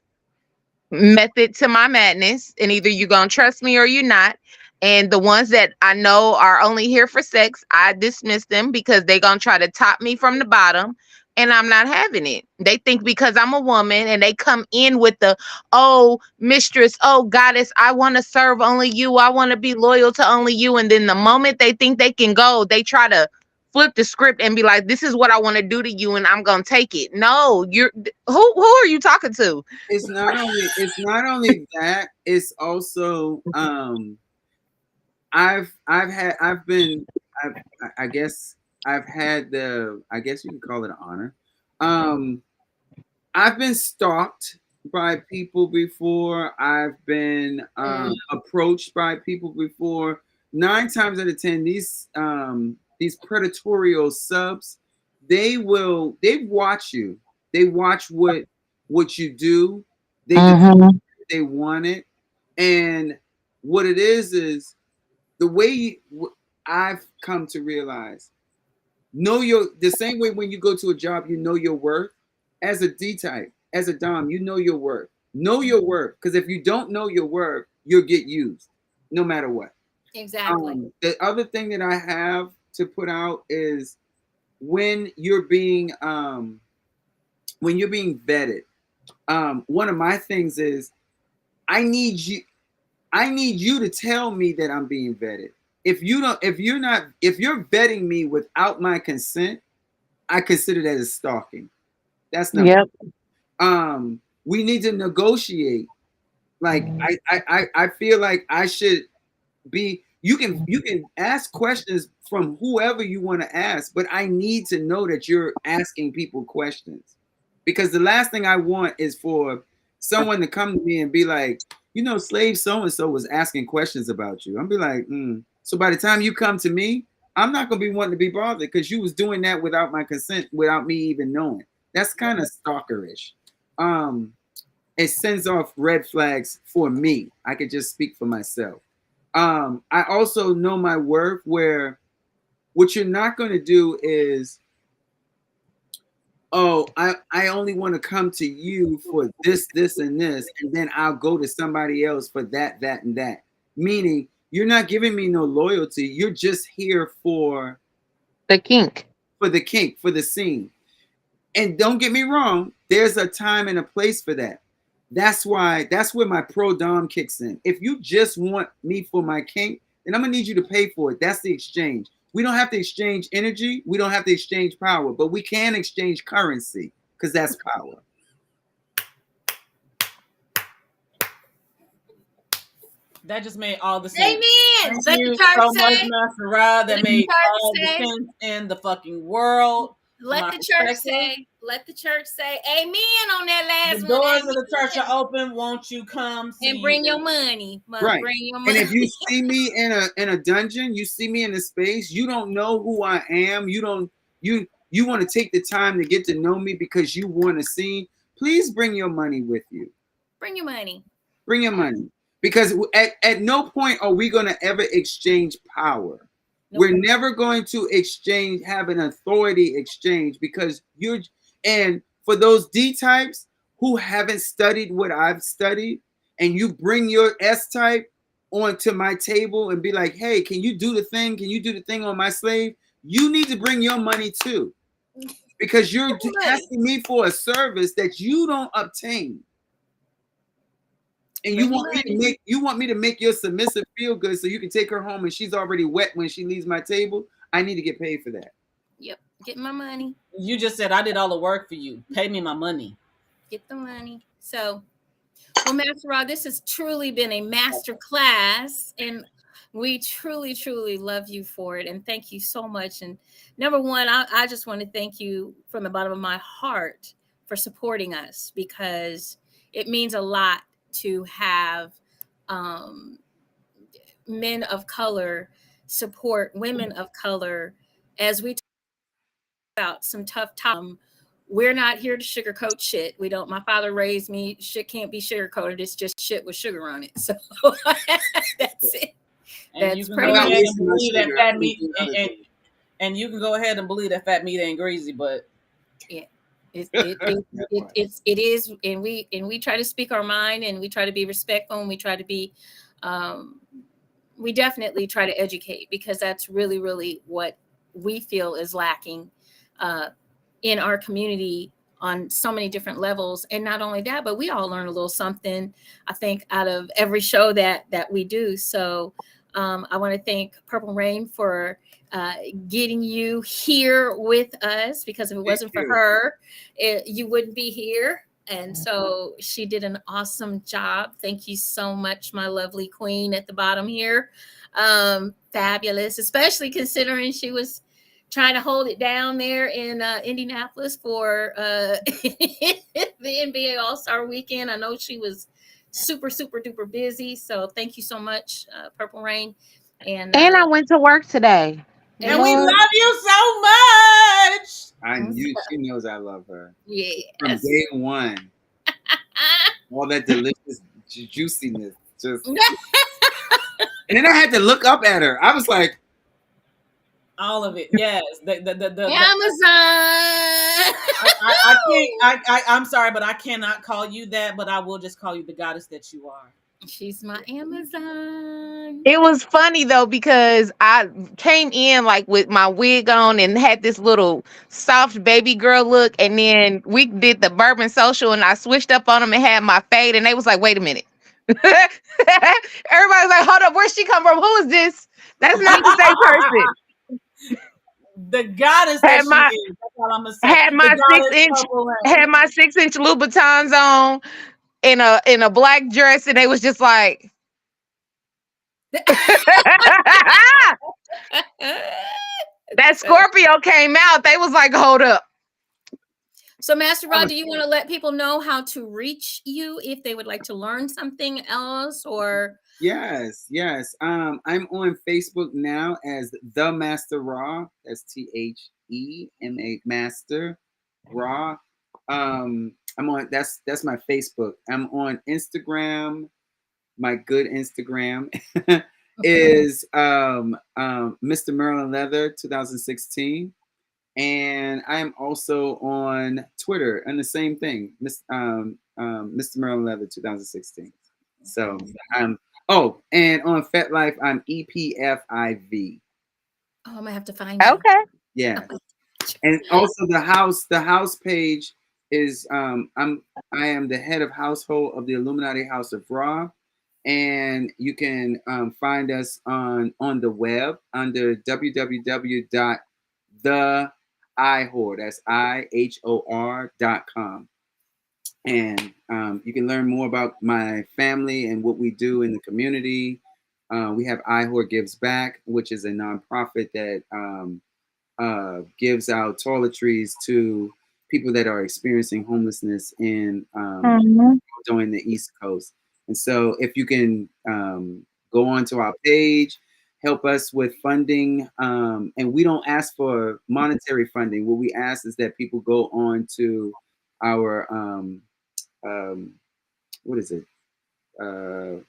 method to my madness, and either you're gonna trust me or you're not. And the ones that I know are only here for sex, I dismiss them because they're gonna try to top me from the bottom. And I'm not having it. They think because I'm a woman and they come in with the, oh, mistress, oh, goddess, I want to serve only you. I want to be loyal to only you. And then the moment they think they can go, they try to flip the script and be like, this is what I want to do to you and I'm going to take it. No, who are you talking to? It's not only that, it's also, I guess you can call it an honor. I've been stalked by people before. I've been approached by people before. 9 times out of 10, these predatorial subs, they watch you. They watch what you do. They want it, and what it is the way I've come to realize. The same way when you go to a job, you know your worth. As a D type, as a Dom, you know your worth. Know your worth, because if you don't know your worth, you'll get used, no matter what. Exactly. The other thing that I have to put out is when you're being vetted. One of my things is I need you. I need you to tell me that I'm being vetted. If you're vetting me without my consent, I consider that as stalking. That's number. Yep. We need to negotiate. Like I feel like I should be. You can ask questions from whoever you want to ask, but I need to know that you're asking people questions, because the last thing I want is for someone to come to me and be like, slave so and so was asking questions about you. I'll be like, so by the time you come to me, I'm not gonna be wanting to be bothered because you was doing that without my consent, without me even knowing. That's kind of stalkerish. It sends off red flags for me. I could just speak for myself. I also know my worth, where what you're not going to do is, oh, I only want to come to you for this, this, and this, and then I'll go to somebody else for that, that, and that. Meaning, you're not giving me no loyalty. You're just here for The kink. the kink, for the scene. And don't get me wrong, there's a time and a place for that. That's where my pro dom kicks in. If you just want me for my kink, then I'm gonna need you to pay for it. That's the exchange. We don't have to exchange energy. We don't have to exchange power, but we can exchange currency, because that's power. That just made all the sense. Amen. Thank you so much, Master Rod. That Let the made church all the say. sense in the fucking world. Let My the church perspective. say. Let the church say amen on that last The doors one. of the church are open. Won't you come see And bring you? your money. Right. Bring your And money. if you see me in a dungeon, you see me in a space, you don't know who I am. You want to take the time to get to know me because you want to see. Please bring your money with you. Bring your money. Bring your money. Because at no point are we going to ever exchange power. Nope. We're never going to have an authority exchange, because and for those D types who haven't studied what I've studied, and you bring your S type onto my table and be like, hey, can you do the thing? Can you do the thing on my slave? You need to bring your money too, because you're asking me for a service that you don't obtain. And you want me to make your submissive feel good so you can take her home and she's already wet when she leaves my table. I need to get paid for that. Yep. Get my money. You just said I did all the work for you. Pay me my money. Get the money. So, well, Master Rod, this has truly been a master class, and we truly, truly love you for it. And thank you so much. And number one, I just want to thank you from the bottom of my heart for supporting us, because it means a lot to have men of color support women of color as we talk about some tough times. We're not here to sugarcoat shit. We don't. My father raised me. Shit can't be sugarcoated. It's just shit with sugar on it. So that's it. And you That's can pretty go much ahead and believe that fat meat, and you can go ahead and believe that fat meat ain't greasy, but yeah. It is, and we try to speak our mind, and we try to be respectful, and we try to be we definitely try to educate, because that's really, really what we feel is lacking in our community on so many different levels. And not only that, but we all learn a little something, I think, out of every show that we do. So I want to thank Purple Rain for getting you here with us, because if it wasn't for her, you wouldn't be here. And so she did an awesome job. Thank you so much, my lovely queen at the bottom here. Fabulous, especially considering she was trying to hold it down there in Indianapolis for the NBA All-Star Weekend. I know she was super, super duper busy. So thank you so much, Purple Rain. And I went to work today. And we love you so much. She knows I love her. Yes. From day one. All that delicious juiciness. Just and then I had to look up at her. I was like, all of it. Yes. The Amazon. I'm sorry, but I cannot call you that, but I will just call you the goddess that you are. She's my Amazon. It was funny though because I came in like with my wig on and had this little soft baby girl look, and then we did the bourbon social, and I switched up on them and had my fade, and they was like, "Wait a minute." Everybody was like, "Hold up, where'd she come from? Who is this? That's not the same person." The goddess that Had she my is. That's all I'm gonna say. had The my six goddess inch purple had rain. my 6 inch Louboutins on in a black dress, and they was just like. That Scorpio came out. They was like, "Hold up." So, Master Rod, do you want to let people know how to reach you if they would like to learn something else or? Yes, yes. I'm on Facebook now as the Master Raw. That's THEMA Master Raw. I'm on. That's my Facebook. I'm on Instagram. My good Instagram is Mr. Merlin Leather 2016. And I am also on Twitter and the same thing, Mr. Merlin Leather 2016. So I'm and on FetLife I'm EPFIV. Oh, I'm gonna have to find you. Okay. Yeah, and also the house page is I am the head of household of the Illuminati House of Ra, and you can find us on the web under www.theihor, that's IHOR.com. And you can learn more about my family and what we do in the community. We have IHOR Gives Back, which is a nonprofit that gives out toiletries to people that are experiencing homelessness in Mhm. during the East Coast. And so, if you can go onto our page, help us with funding, and we don't ask for monetary funding. What we ask is that people go on to our um, what is it?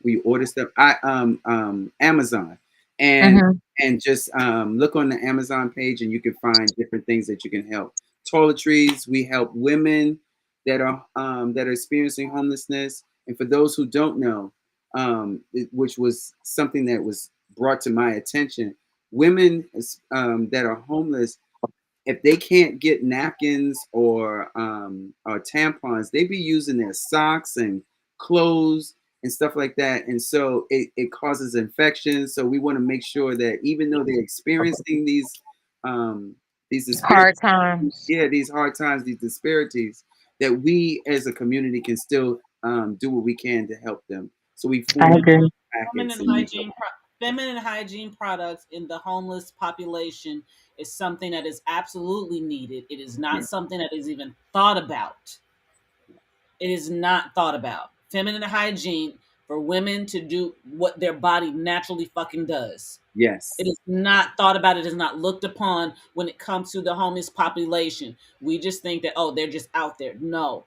We order stuff. Amazon, and Mhm. just look on the Amazon page, and you can find different things that you can help. Toiletries. We help women that are experiencing homelessness, and for those who don't know, which was something that was brought to my attention, women that are homeless, if they can't get napkins or tampons, they be using their socks and clothes and stuff like that. And so it causes infections. So we want to make sure that even though they're experiencing these Hard disparities, times. yeah, these hard times, these disparities, that we as a community can still do what we can to help them. So we I form agree. packets Feminine and hygiene, feminine hygiene products in the homeless population is something that is absolutely needed. It is not yeah, something that is even thought about. It is not thought about. Feminine hygiene for women to do what their body naturally fucking does. It yes, is not thought about. It is not looked upon when it comes to the homeless population. We just think that, oh, they're just out there. No.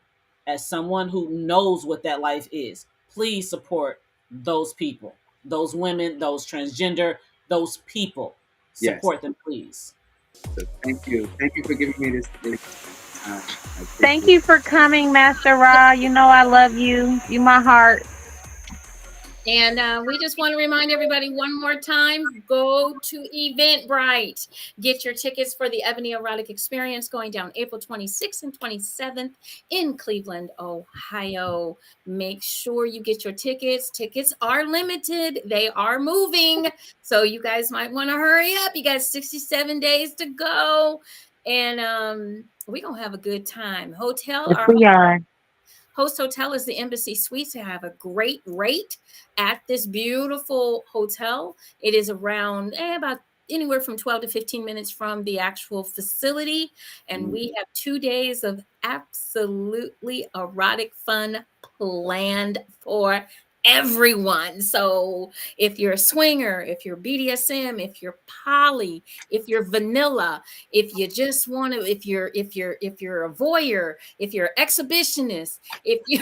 As someone who knows what that life is, please support those people, those women, those transgender, those people. yes. Support them, please. So thank you for giving me this time. I Thank appreciate you for coming, Master Ra. You know I love you. You my heart. And we just want to remind everybody one more time, go to Eventbrite. Get your tickets for the Ebony Erotic Experience going down April 26th and 27th in Cleveland, Ohio. Make sure you get your tickets. Tickets are limited. They are moving. So you guys might want to hurry up. You got 67 days to go. And we're going to have a good time. Yes, we are. Host Hotel is the Embassy Suites. They have a great rate at this beautiful hotel. It is around about anywhere from 12 to 15 minutes from the actual facility. And we have 2 days of absolutely erotic fun planned for everyone. So if you're a swinger, if you're BDSM, if you're poly, if you're vanilla, if you just want to, if you're a voyeur, if you're an exhibitionist, if you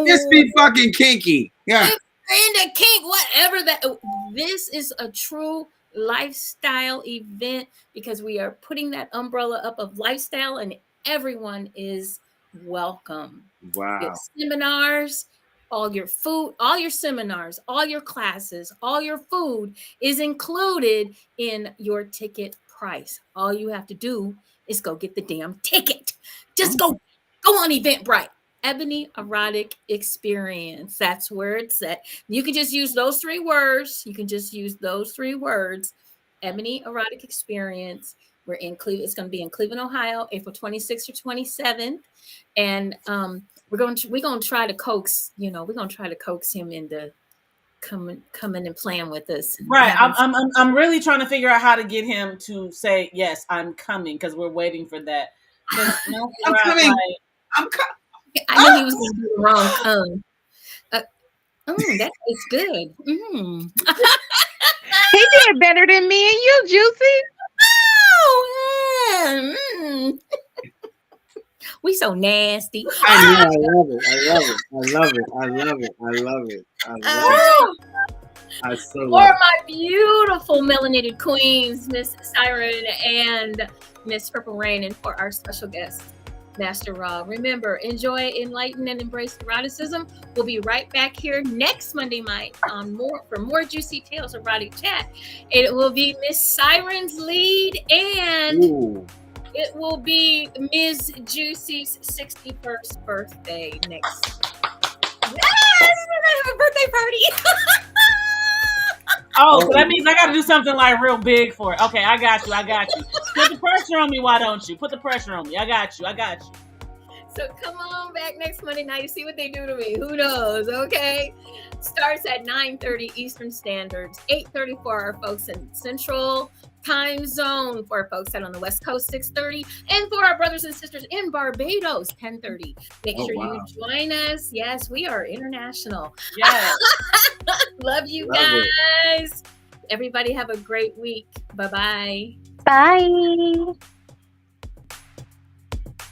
just be fucking kinky. Yeah. if into kink, whatever that, this is a true lifestyle event because we are putting that umbrella up of lifestyle and everyone is welcome. We have Wow. seminars, all your food, all your seminars, all your classes, all your food is included in your ticket price. All you have to do is go get the damn ticket. Just go on Eventbrite. Ebony Erotic Experience. That's where it's at. You can just use those 3 words. You can just use those 3 words. Ebony Erotic Experience. We're in Cleveland. It's going to be in Cleveland, Ohio, April 26th or 27th. And we're going to try to coax, we're going to try to coax him into coming and playing with us. Right. I'm really trying to figure out how to get him to say, yes, I'm coming, because we're waiting for that. I'm coming. I'm coming. I knew he was going to do the wrong come. That tastes good. He did better than me and you, JewCee. Oh, we so nasty. I know. I love it. I so love For my beautiful melanated queens, Miss Siren and Miss Purple Rain, and for our special guest, Master Rob. Remember, enjoy, enlighten, and embrace eroticism. We'll be right back here next Monday night for more juicy tales of erotic chat. It will be Miss Siren's lead, and it will be Ms. JewCee's 61st birthday next. Yes, we're gonna have a birthday party. Oh, so that means I got to do something like real big for it. Okay, I got you. Put the pressure on me, why don't you? Put the pressure on me. I got you. So come on back next Monday night to see what they do to me. Who knows? Okay. Starts at 9:30 Eastern Standards, 8:30 for our folks in Central Time Zone, for our folks out on the West Coast, 6:30, and for our brothers and sisters in Barbados, 10:30. Make sure you join us. Yes, we are international. Yes. Love you guys. Everybody have a great week. Bye-bye. Bye.